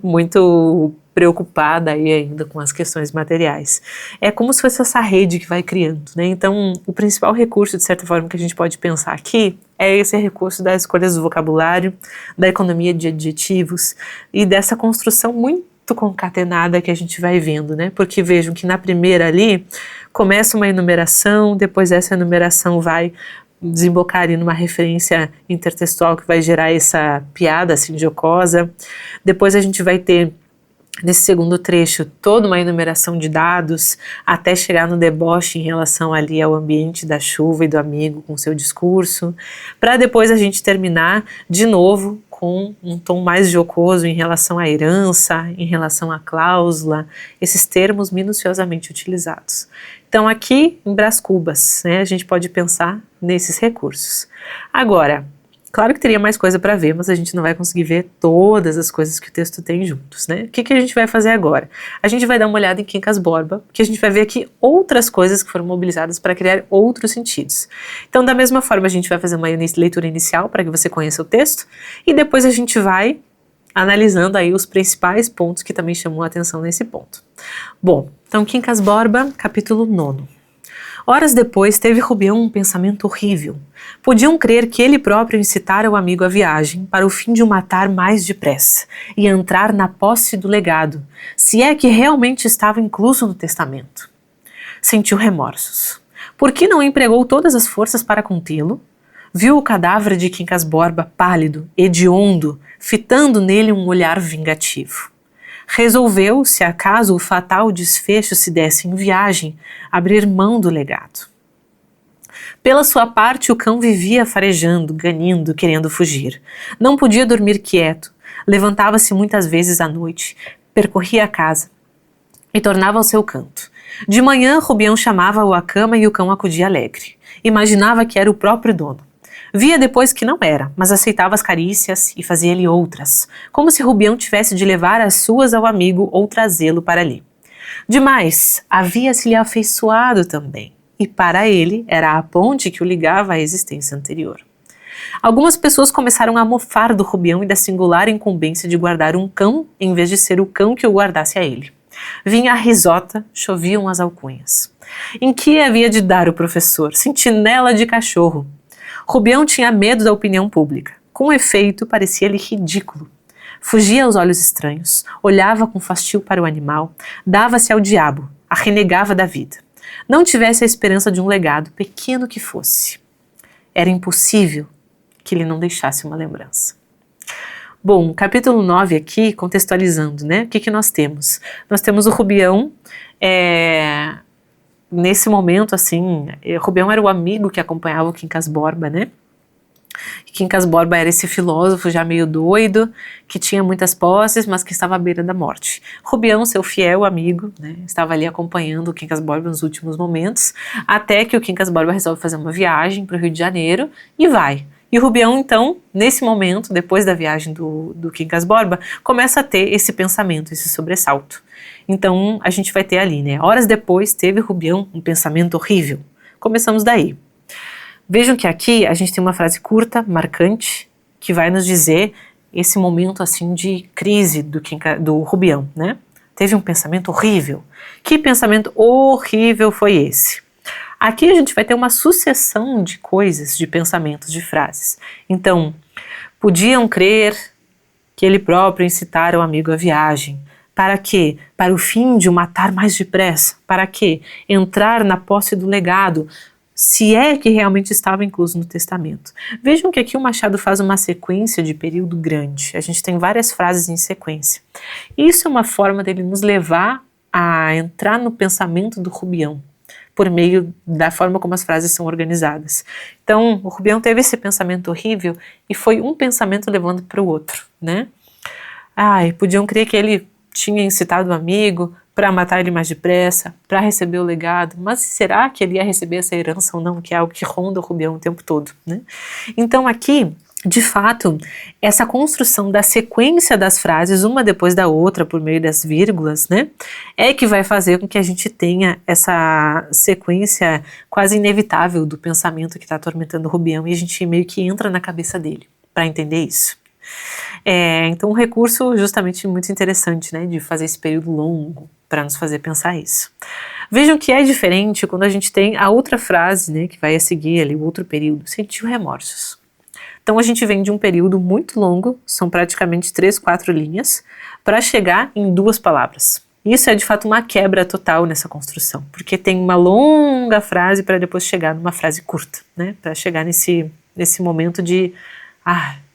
Muito preocupada aí ainda com as questões materiais. É como se fosse essa rede que vai criando, né? Então, o principal recurso, de certa forma, que a gente pode pensar aqui é esse recurso das escolhas do vocabulário, da economia de adjetivos e dessa construção muito concatenada que a gente vai vendo, né? Porque vejam que na primeira ali começa uma enumeração, depois essa enumeração vai desembocar ali numa referência intertextual que vai gerar essa piada assim jocosa. Depois a gente vai ter nesse segundo trecho toda uma enumeração de dados até chegar no deboche em relação ali ao ambiente da chuva e do amigo com seu discurso, para depois a gente terminar de novo com um tom mais jocoso em relação à herança, em relação à cláusula, esses termos minuciosamente utilizados. Então aqui em Brás Cubas, né, a gente pode pensar nesses recursos. Agora, claro que teria mais coisa para ver, mas a gente não vai conseguir ver todas as coisas que o texto tem juntos, né? O que a gente vai fazer agora? A gente vai dar uma olhada em Quincas Borba, porque a gente vai ver aqui outras coisas que foram mobilizadas para criar outros sentidos. Então, da mesma forma, a gente vai fazer uma leitura inicial para que você conheça o texto, e depois a gente vai analisando aí os principais pontos que também chamam a atenção nesse ponto. Bom, então Quincas Borba, capítulo 9. Horas depois teve Rubião um pensamento horrível. Podiam crer que ele próprio incitara o amigo à viagem para o fim de o matar mais depressa e entrar na posse do legado, se é que realmente estava incluso no testamento. Sentiu remorsos. Por que não empregou todas as forças para contê-lo? Viu o cadáver de Quincas Borba pálido, hediondo, fitando nele um olhar vingativo. Resolveu, se acaso o fatal desfecho se desse em viagem, abrir mão do legado. Pela sua parte, o cão vivia farejando, ganindo, querendo fugir. Não podia dormir quieto, levantava-se muitas vezes à noite, percorria a casa e tornava ao seu canto. De manhã, Rubião chamava-o à cama e o cão acudia alegre. Imaginava que era o próprio dono. Via depois que não era, mas aceitava as carícias e fazia-lhe outras, como se Rubião tivesse de levar as suas ao amigo ou trazê-lo para ali. Demais, havia-se-lhe afeiçoado também, e para ele era a ponte que o ligava à existência anterior. Algumas pessoas começaram a mofar do Rubião e da singular incumbência de guardar um cão em vez de ser o cão que o guardasse a ele. Vinha a risota, choviam as alcunhas. Em que havia de dar o professor? Sentinela de cachorro. Rubião tinha medo da opinião pública. Com efeito, parecia-lhe ridículo. Fugia aos olhos estranhos, olhava com fastio para o animal, dava-se ao diabo, a renegava da vida. Não tivesse a esperança de um legado, pequeno que fosse. Era impossível que ele não deixasse uma lembrança. Bom, capítulo 9 aqui, contextualizando, né? O que nós temos? Nós temos o Rubião, nesse momento, assim, Rubião era o amigo que acompanhava o Quincas Borba, né? Quincas Borba era esse filósofo já meio doido, que tinha muitas posses, mas que estava à beira da morte. Rubião, seu fiel amigo, né, estava ali acompanhando o Quincas Borba nos últimos momentos, até que o Quincas Borba resolve fazer uma viagem para o Rio de Janeiro e vai. E o Rubião, então, nesse momento, depois da viagem do Quincas Borba, começa a ter esse pensamento, esse sobressalto. Então, a gente vai ter ali, né? Horas depois, teve Rubião um pensamento horrível. Começamos daí. Vejam que aqui a gente tem uma frase curta, marcante, que vai nos dizer esse momento, assim, de crise do Rubião, né? Teve um pensamento horrível. Que pensamento horrível foi esse? Aqui a gente vai ter uma sucessão de coisas, de pensamentos, de frases. Então, podiam crer que ele próprio incitara o amigo à viagem. Para quê? Para o fim de o matar mais depressa. Para quê? Entrar na posse do legado. se é que realmente estava incluso no testamento. Vejam que aqui o Machado faz uma sequência de período grande. A gente tem várias frases em sequência. Isso é uma forma dele nos levar a entrar no pensamento do Rubião, por meio da forma como as frases são organizadas. Então, o Rubião teve esse pensamento horrível e foi um pensamento levando para o outro, né? Podiam crer que ele tinha incitado o amigo para matar ele mais depressa, para receber o legado, mas será que ele ia receber essa herança ou não, que é algo que ronda o Rubião o tempo todo, né? Então aqui, de fato, essa construção da sequência das frases, uma depois da outra, por meio das vírgulas, né, é que vai fazer com que a gente tenha essa sequência quase inevitável do pensamento que está atormentando o Rubião, e a gente meio que entra na cabeça dele para entender isso. Então um recurso justamente muito interessante, né, de fazer esse período longo para nos fazer pensar isso. Vejam que é diferente quando a gente tem a outra frase, né, que vai a seguir ali, o outro período, sentiu remorsos. Então a gente vem de um período muito longo, são praticamente 3, 4 linhas, para chegar em 2 palavras. Isso é de fato uma quebra total nessa construção, porque tem uma longa frase para depois chegar numa frase curta, né, para chegar nesse momento de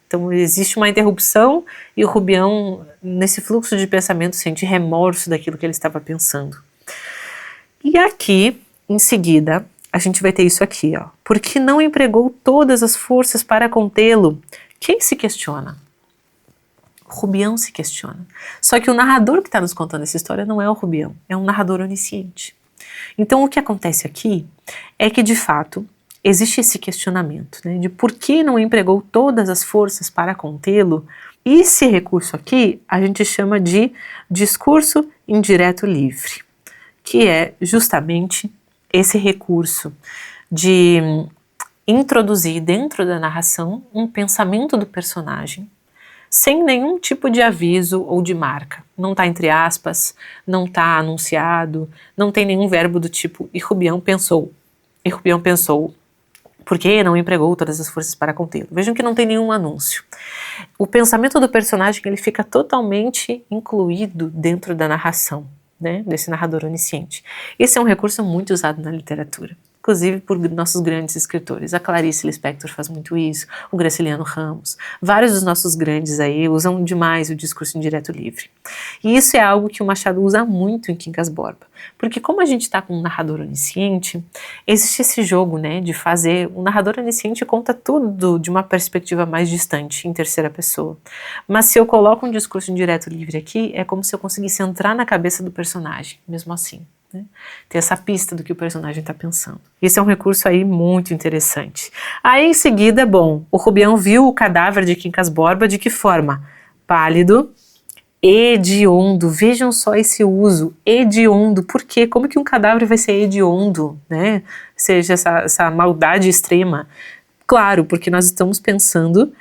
então existe uma interrupção e o Rubião, nesse fluxo de pensamento, sente remorso daquilo que ele estava pensando. E aqui, em seguida, a gente vai ter isso aqui, ó. Porque não empregou todas as forças para contê-lo. Quem se questiona? O Rubião se questiona. Só que o narrador que está nos contando essa história não é o Rubião, é um narrador onisciente. Então o que acontece aqui é que, de fato, existe esse questionamento, né, de por que não empregou todas as forças para contê-lo. E esse recurso aqui a gente chama de discurso indireto livre, que é justamente esse recurso de introduzir dentro da narração um pensamento do personagem sem nenhum tipo de aviso ou de marca. Não está entre aspas, não está anunciado, não tem nenhum verbo do tipo "e Rubião pensou", "e Rubião pensou", porque não empregou todas as forças para contê-lo. Vejam que não tem nenhum anúncio. O pensamento do personagem ele fica totalmente incluído dentro da narração, né, desse narrador onisciente. Esse é um recurso muito usado na literatura, inclusive por nossos grandes escritores. A Clarice Lispector faz muito isso, o Graciliano Ramos. Vários dos nossos grandes aí usam demais o discurso indireto livre. E isso é algo que o Machado usa muito em Quincas Borba, porque como a gente está com um narrador onisciente, existe esse jogo, né, de fazer... O narrador onisciente conta tudo de uma perspectiva mais distante, em terceira pessoa. Mas se eu coloco um discurso indireto livre aqui, é como se eu conseguisse entrar na cabeça do personagem, mesmo assim. Né? Ter essa pista do que o personagem está pensando. Esse é um recurso aí muito interessante. Aí em seguida, o Rubião viu o cadáver de Quincas Borba de que forma? Pálido, hediondo. Vejam só esse uso, hediondo. Por quê? Como que um cadáver vai ser hediondo, né? Seja essa maldade extrema. Claro, porque nós estamos pensando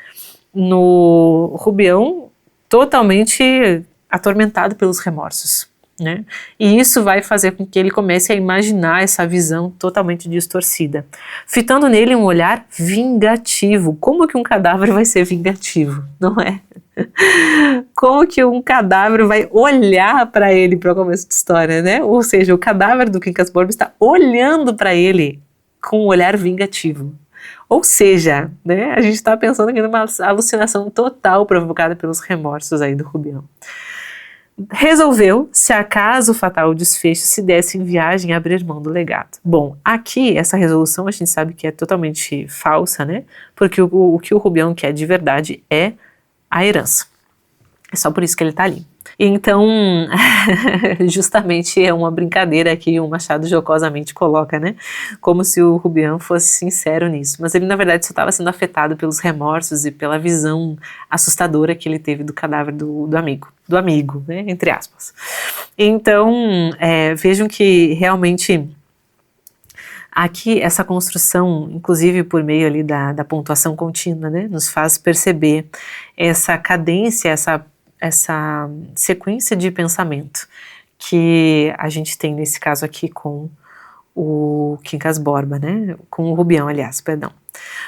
no Rubião totalmente atormentado pelos remorsos. Né? E isso vai fazer com que ele comece a imaginar essa visão totalmente distorcida, fitando nele um olhar vingativo. Como que um cadáver vai ser vingativo, não é? Como que um cadáver vai olhar para ele para o começo de história, né? Ou seja, o cadáver do Quincas Borba está olhando para ele com um olhar vingativo. Ou seja, né, a gente está pensando aqui numa alucinação total provocada pelos remorsos aí do Rubião. Resolveu, se acaso o fatal desfecho se desse em viagem, abrir mão do legado. Bom, aqui essa resolução a gente sabe que é totalmente falsa, né? Porque o que o Rubião quer de verdade é a herança. É só por isso que ele tá ali. Então, justamente é uma brincadeira que o Machado jocosamente coloca, né? Como se o Rubião fosse sincero nisso. Mas ele, na verdade, só estava sendo afetado pelos remorsos e pela visão assustadora que ele teve do cadáver do amigo. Do amigo, né? Entre aspas. Então, vejam que realmente... Aqui, essa construção, inclusive por meio ali da pontuação contínua, né? Nos faz perceber essa cadência, essa sequência de pensamento que a gente tem nesse caso aqui com o Quincas Borba, né? Com o Rubião, aliás, perdão.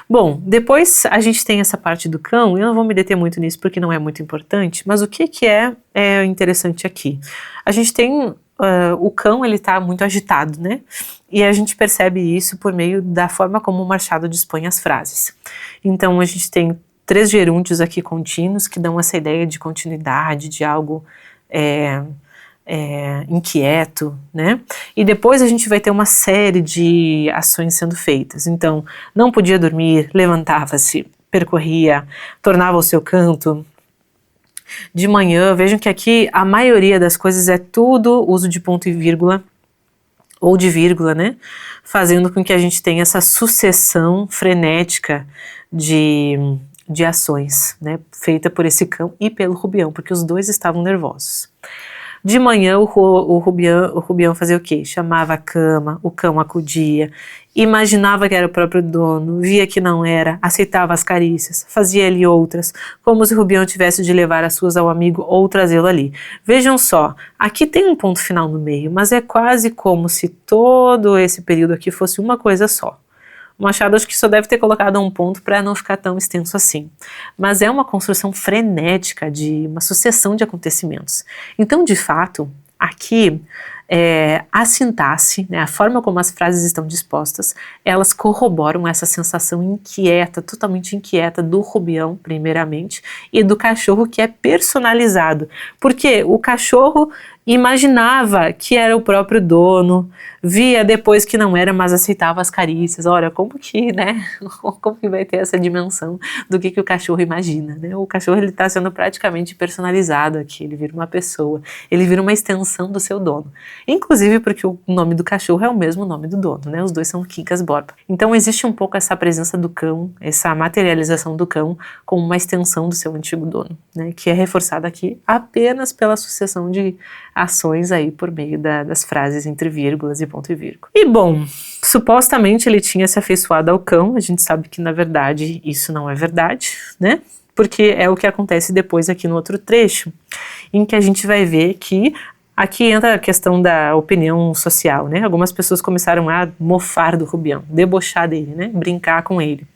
Bom, depois a gente tem essa parte do cão, eu não vou me deter muito nisso porque não é muito importante, mas o que é interessante aqui? A gente tem o cão ele está muito agitado, né? E a gente percebe isso por meio da forma como o Machado dispõe as frases. Então a gente tem 3 gerúndios aqui contínuos que dão essa ideia de continuidade, de algo inquieto, né? E depois a gente vai ter uma série de ações sendo feitas. Então, não podia dormir, levantava-se, percorria, tornava o seu canto. De manhã, vejam que aqui a maioria das coisas é tudo uso de ponto e vírgula, ou de vírgula, né? Fazendo com que a gente tenha essa sucessão frenética de ações, né? Feita por esse cão e pelo Rubião, porque os dois estavam nervosos. De manhã o Rubião fazia o quê? Chamava a cama, o cão acudia, imaginava que era o próprio dono, via que não era, aceitava as carícias, fazia ali outras, como se o Rubião tivesse de levar as suas ao amigo ou trazê-lo ali. Vejam só, aqui tem um ponto final no meio, mas é quase como se todo esse período aqui fosse uma coisa só. O Machado acho que só deve ter colocado um ponto para não ficar tão extenso assim. Mas é uma construção frenética de uma sucessão de acontecimentos. Então, de fato, aqui a sintaxe, né, a forma como as frases estão dispostas, elas corroboram essa sensação inquieta, totalmente inquieta do Rubião, primeiramente, e do cachorro que é personalizado. Porque o cachorro imaginava que era o próprio dono, via depois que não era, mas aceitava as carícias. Olha, como que, né, como que vai ter essa dimensão do que o cachorro imagina, né? O cachorro, ele está sendo praticamente personalizado aqui, ele vira uma pessoa, ele vira uma extensão do seu dono. Inclusive porque o nome do cachorro é o mesmo nome do dono, né? Os dois são Quincas Borba. Então existe um pouco essa presença do cão, essa materialização do cão como uma extensão do seu antigo dono, né? Que é reforçada aqui apenas pela sucessão de ações aí por meio das frases entre vírgulas e ponto e vírgula. E bom, supostamente ele tinha se afeiçoado ao cão, a gente sabe que na verdade isso não é verdade, né? Porque é o que acontece depois aqui no outro trecho, em que a gente vai ver que aqui entra a questão da opinião social, né? Algumas pessoas começaram a mofar do Rubião, debochar dele, né? Brincar com ele.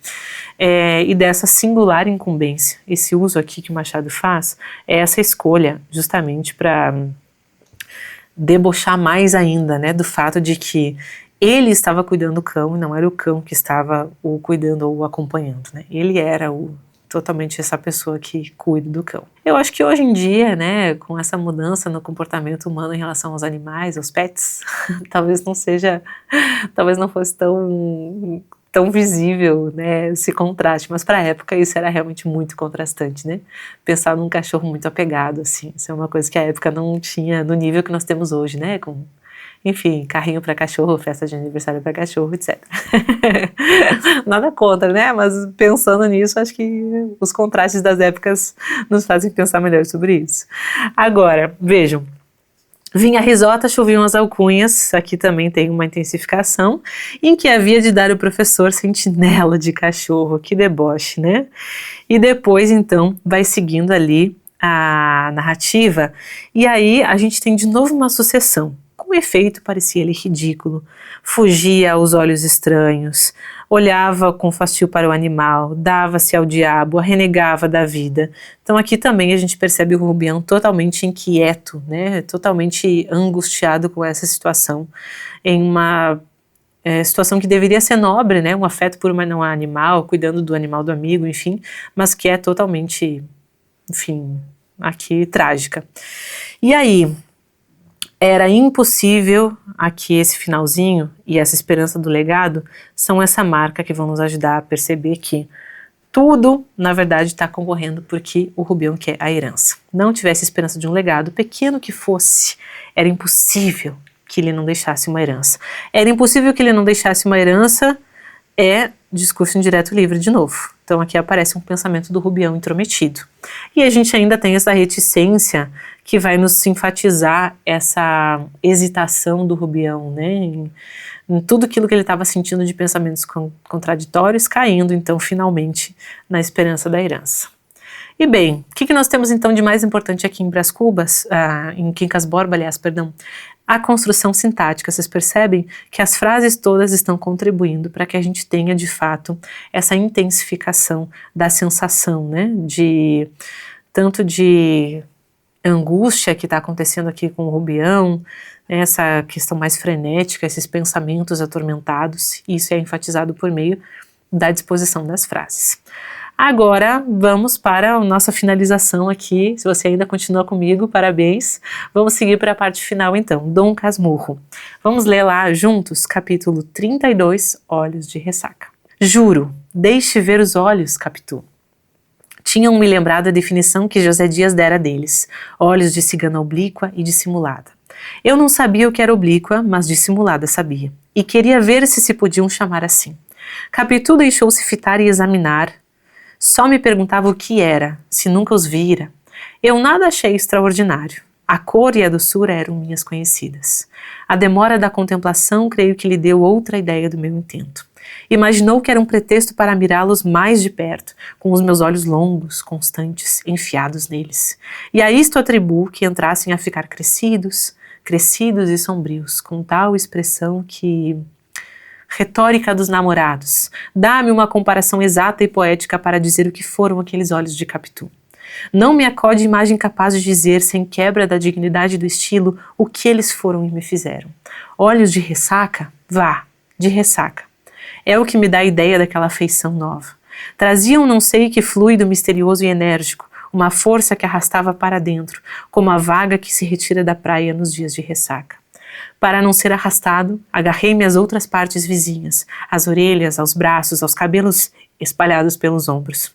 E dessa singular incumbência, esse uso aqui que o Machado faz, é essa escolha justamente para debochar mais ainda, né? Do fato de que ele estava cuidando do cão e não era o cão que estava o cuidando ou o acompanhando, né? Ele era totalmente essa pessoa que cuida do cão. Eu acho que hoje em dia, né, com essa mudança no comportamento humano em relação aos animais, aos pets, talvez não fosse tão visível, né, esse contraste, mas para a época isso era realmente muito contrastante, né? Pensar num cachorro muito apegado, assim, isso é uma coisa que a época não tinha no nível que nós temos hoje, né, enfim, carrinho para cachorro, festa de aniversário para cachorro, etc. Nada contra, né? Mas pensando nisso, acho que os contrastes das épocas nos fazem pensar melhor sobre isso. Agora, vejam. Vinha a risota, choviam as alcunhas, aqui também tem uma intensificação, em que havia de dar o professor sentinela de cachorro, que deboche, né? E depois, então, vai seguindo ali a narrativa, e aí a gente tem de novo uma sucessão. Com efeito, parecia ele ridículo, fugia aos olhos estranhos, olhava com fastio para o animal, dava-se ao diabo, renegava da vida. Então aqui também a gente percebe o Rubião totalmente inquieto, né, totalmente angustiado com essa situação, em uma situação que deveria ser nobre, né, um afeto por um animal, cuidando do animal do amigo, enfim, mas que é totalmente, enfim, aqui trágica. E aí, era impossível, aqui esse finalzinho e essa esperança do legado são essa marca que vão nos ajudar a perceber que tudo, na verdade, está concorrendo porque o Rubião quer a herança. Não tivesse esperança de um legado, pequeno que fosse, era impossível que ele não deixasse uma herança. Era impossível que ele não deixasse uma herança, discurso indireto livre de novo. Então aqui aparece um pensamento do Rubião intrometido. E a gente ainda tem essa reticência que vai nos enfatizar essa hesitação do Rubião, né, em tudo aquilo que ele estava sentindo de pensamentos contraditórios, caindo então finalmente na esperança da herança. E bem, o que nós temos então de mais importante aqui em Brás Cubas, em Quincas Borba, aliás, perdão, a construção sintática. Vocês percebem que as frases todas estão contribuindo para que a gente tenha de fato essa intensificação da sensação, né, tanto de angústia que está acontecendo aqui com o Rubião, né, essa questão mais frenética, esses pensamentos atormentados, e isso é enfatizado por meio da disposição das frases. Agora vamos para a nossa finalização aqui. Se você ainda continua comigo, parabéns. Vamos seguir para a parte final então, Dom Casmurro. Vamos ler lá juntos, capítulo 32, Olhos de Ressaca. Juro, deixe ver os olhos, Capitu. Tinham me lembrado a definição que José Dias dera deles, olhos de cigana oblíqua e dissimulada. Eu não sabia o que era oblíqua, mas dissimulada sabia, e queria ver se podiam chamar assim. Capitu deixou-se fitar e examinar. Só me perguntava o que era, se nunca os vira. Eu nada achei extraordinário. A cor e a doçura eram minhas conhecidas. A demora da contemplação creio que lhe deu outra ideia do meu intento. Imaginou que era um pretexto para mirá-los mais de perto, com os meus olhos longos, constantes, enfiados neles. E a isto atribuo que entrassem a ficar crescidos e sombrios, com tal expressão que... Retórica dos namorados. Dá-me uma comparação exata e poética para dizer o que foram aqueles olhos de Capitu. Não me acode imagem capaz de dizer, sem quebra da dignidade do estilo, o que eles foram e me fizeram. Olhos de ressaca? Vá, de ressaca. É o que me dá a ideia daquela afeição nova. Traziam não sei que fluido misterioso e enérgico, uma força que arrastava para dentro, como a vaga que se retira da praia nos dias de ressaca. Para não ser arrastado, agarrei-me às outras partes vizinhas, às orelhas, aos braços, aos cabelos espalhados pelos ombros.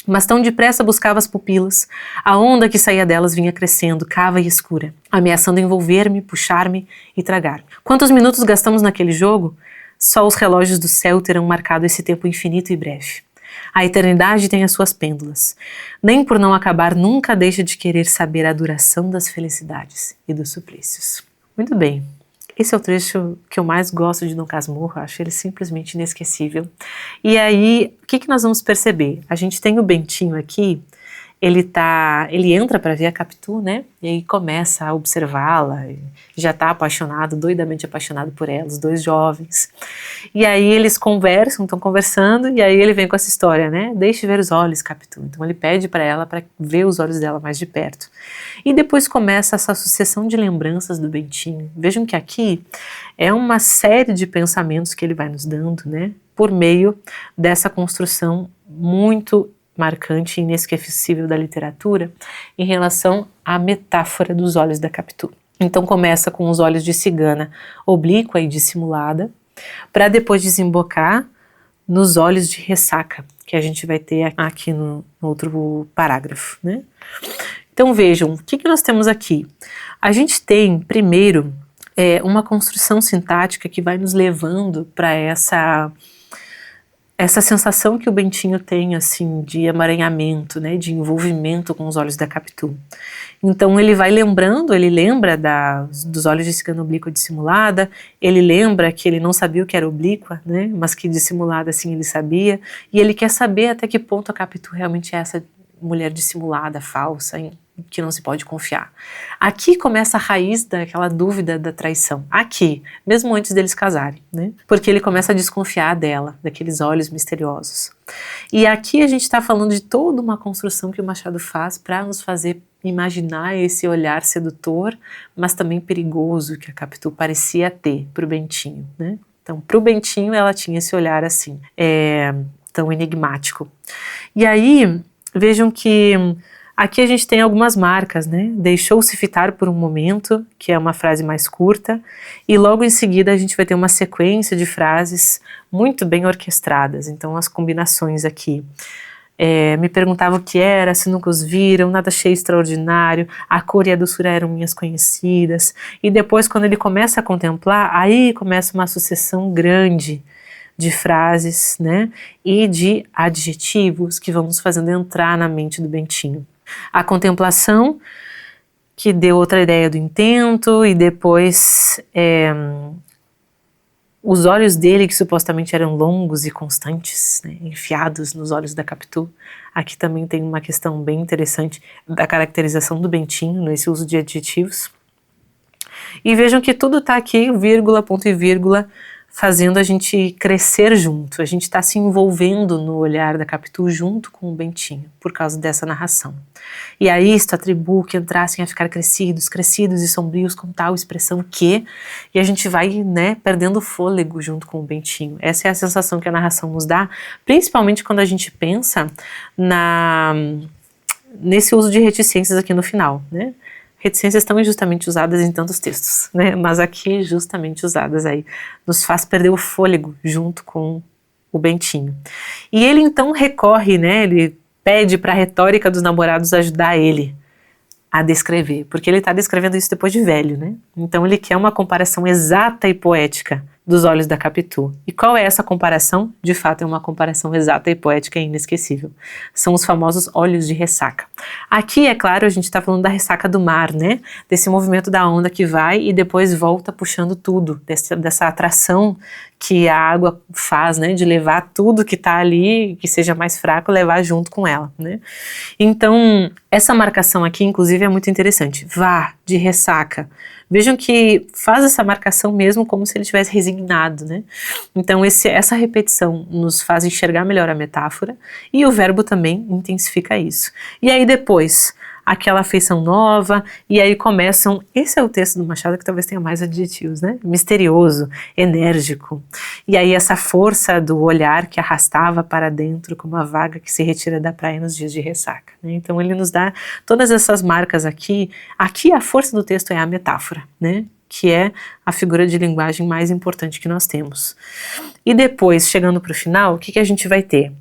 Mas tão depressa buscava as pupilas, a onda que saía delas vinha crescendo, cava e escura, ameaçando envolver-me, puxar-me e tragar-me. Quantos minutos gastamos naquele jogo? Só os relógios do céu terão marcado esse tempo infinito e breve. A eternidade tem as suas pêndulas. Nem por não acabar nunca deixa de querer saber a duração das felicidades e dos suplícios. Muito bem, esse é o trecho que eu mais gosto de Dom Casmurro, acho ele simplesmente inesquecível. E aí, o que nós vamos perceber? A gente tem o Bentinho aqui, ele entra para ver a Capitu, né? E aí começa a observá-la, já está apaixonado, doidamente apaixonado por ela, os dois jovens. E aí eles conversam, estão conversando, e aí ele vem com essa história, né? Deixe ver os olhos, Capitu. Então ele pede para ela para ver os olhos dela mais de perto. E depois começa essa sucessão de lembranças do Bentinho. Vejam que aqui é uma série de pensamentos que ele vai nos dando, né? Por meio dessa construção muito marcante e inesquecível da literatura em relação à metáfora dos olhos da Capitu. Então começa com os olhos de cigana oblíqua e dissimulada, para depois desembocar nos olhos de ressaca, que a gente vai ter aqui no outro parágrafo, né? Então vejam, o que nós temos aqui? A gente tem, primeiro, uma construção sintática que vai nos levando para essa sensação que o Bentinho tem, assim, de emaranhamento, né, de envolvimento com os olhos da Capitu. Então ele vai lembrando, ele lembra dos olhos de cigana oblíqua dissimulada, ele lembra que ele não sabia o que era oblíqua, né, mas que dissimulada assim ele sabia, e ele quer saber até que ponto a Capitu realmente é essa mulher dissimulada, falsa, que não se pode confiar. Aqui começa a raiz daquela dúvida da traição, aqui, mesmo antes deles casarem, né? Porque ele começa a desconfiar dela, daqueles olhos misteriosos. E aqui a gente está falando de toda uma construção que o Machado faz para nos fazer imaginar esse olhar sedutor, mas também perigoso que a Capitu parecia ter para o Bentinho, né? Então, para o Bentinho ela tinha esse olhar assim, tão enigmático. E aí, vejam que aqui a gente tem algumas marcas, né? Deixou-se fitar por um momento, que é uma frase mais curta, e logo em seguida a gente vai ter uma sequência de frases muito bem orquestradas, então as combinações aqui. Me perguntava o que era, se nunca os viram, nada achei extraordinário, a cor e a doçura eram minhas conhecidas, e depois quando ele começa a contemplar, aí começa uma sucessão grande de frases, né? E de adjetivos que vão nos fazendo entrar na mente do Bentinho. A contemplação, que deu outra ideia do intento, e depois os olhos dele, que supostamente eram longos e constantes, né, enfiados nos olhos da Capitu. Aqui também tem uma questão bem interessante da caracterização do Bentinho, nesse uso de adjetivos. E vejam que tudo está aqui, vírgula, ponto e vírgula, fazendo a gente crescer junto, a gente está se envolvendo no olhar da Capitu junto com o Bentinho, por causa dessa narração. E a isto atribuo que entrassem a ficar crescidos e sombrios com tal expressão que, e a gente vai, né, perdendo o fôlego junto com o Bentinho. Essa é a sensação que a narração nos dá, principalmente quando a gente pensa nesse uso de reticências aqui no final, né? Reticências tão injustamente usadas em tantos textos, né? Mas aqui justamente usadas aí, nos faz perder o fôlego junto com o Bentinho. E ele então recorre, né? Ele pede para a retórica dos namorados ajudar ele a descrever, porque ele está descrevendo isso depois de velho, né? Então ele quer uma comparação exata e poética dos olhos da Capitu. E qual é essa comparação? De fato é uma comparação exata e poética e inesquecível. São os famosos olhos de ressaca. Aqui, é claro, a gente está falando da ressaca do mar, né? Desse movimento da onda que vai e depois volta puxando tudo, dessa atração que a água faz, né? De levar tudo que está ali, que seja mais fraco, levar junto com ela, né? Então, essa marcação aqui, inclusive, é muito interessante. Vá, de ressaca. Vejam que faz essa marcação mesmo como se ele tivesse resignado, né? Então essa repetição nos faz enxergar melhor a metáfora e o verbo também intensifica isso. E aí depois, aquela afeição nova, e aí começam, esse é o texto do Machado que talvez tenha mais adjetivos, né? Misterioso, enérgico, e aí essa força do olhar que arrastava para dentro como a vaga que se retira da praia nos dias de ressaca, né? Então ele nos dá todas essas marcas aqui a força do texto é a metáfora, né? Que é a figura de linguagem mais importante que nós temos. E depois, chegando para o final, o que a gente vai ter?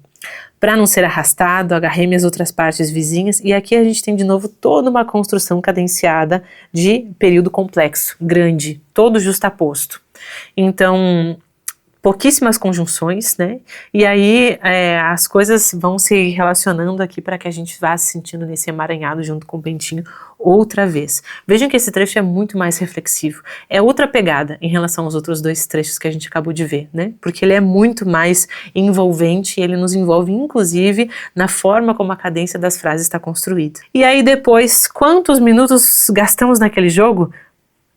Para não ser arrastado, agarrei-me as outras partes vizinhas, e aqui a gente tem de novo toda uma construção cadenciada de período complexo, grande, todo justaposto. Então, pouquíssimas conjunções, né? E aí as coisas vão se relacionando aqui para que a gente vá se sentindo nesse emaranhado junto com o Bentinho outra vez. Vejam que esse trecho é muito mais reflexivo. É outra pegada em relação aos outros dois trechos que a gente acabou de ver, né? Porque ele é muito mais envolvente e ele nos envolve, inclusive, na forma como a cadência das frases está construída. E aí depois, quantos minutos gastamos naquele jogo?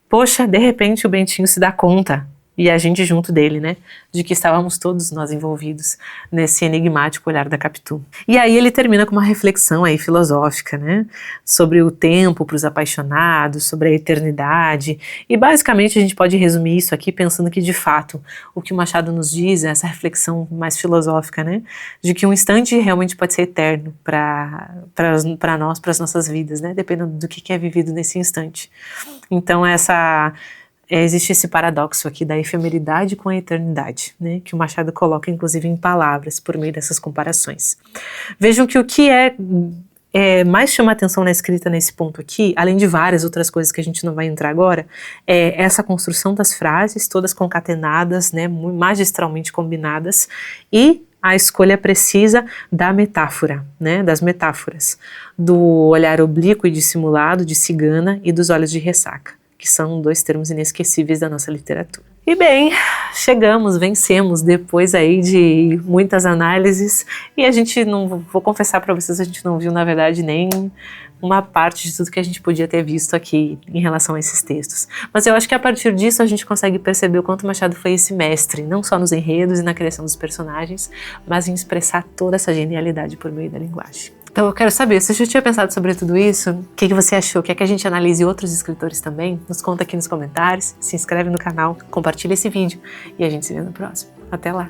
Poxa, de repente o Bentinho se dá conta, e a gente junto dele, né, de que estávamos todos nós envolvidos nesse enigmático olhar da Capitu. E aí ele termina com uma reflexão aí filosófica, né, sobre o tempo para os apaixonados, sobre a eternidade, e basicamente a gente pode resumir isso aqui pensando que de fato o que o Machado nos diz é essa reflexão mais filosófica, né, de que um instante realmente pode ser eterno para nós, para as nossas vidas, né, dependendo do que é vivido nesse instante. Então existe esse paradoxo aqui da efemeridade com a eternidade, né, que o Machado coloca inclusive em palavras por meio dessas comparações. Vejam que o que mais chama atenção na escrita nesse ponto aqui, além de várias outras coisas que a gente não vai entrar agora, é essa construção das frases, todas concatenadas, né, magistralmente combinadas, e a escolha precisa da metáfora, né, das metáforas, do olhar oblíquo e dissimulado de cigana e dos olhos de ressaca, que são dois termos inesquecíveis da nossa literatura. E bem, vencemos depois aí de muitas análises, e a gente vou confessar para vocês, a gente não viu na verdade nem uma parte de tudo que a gente podia ter visto aqui em relação a esses textos. Mas eu acho que a partir disso a gente consegue perceber o quanto Machado foi esse mestre, não só nos enredos e na criação dos personagens, mas em expressar toda essa genialidade por meio da linguagem. Então eu quero saber, você já tinha pensado sobre tudo isso? O que você achou? Quer que a gente analise outros escritores também? Nos conta aqui nos comentários, se inscreve no canal, compartilha esse vídeo e a gente se vê no próximo. Até lá!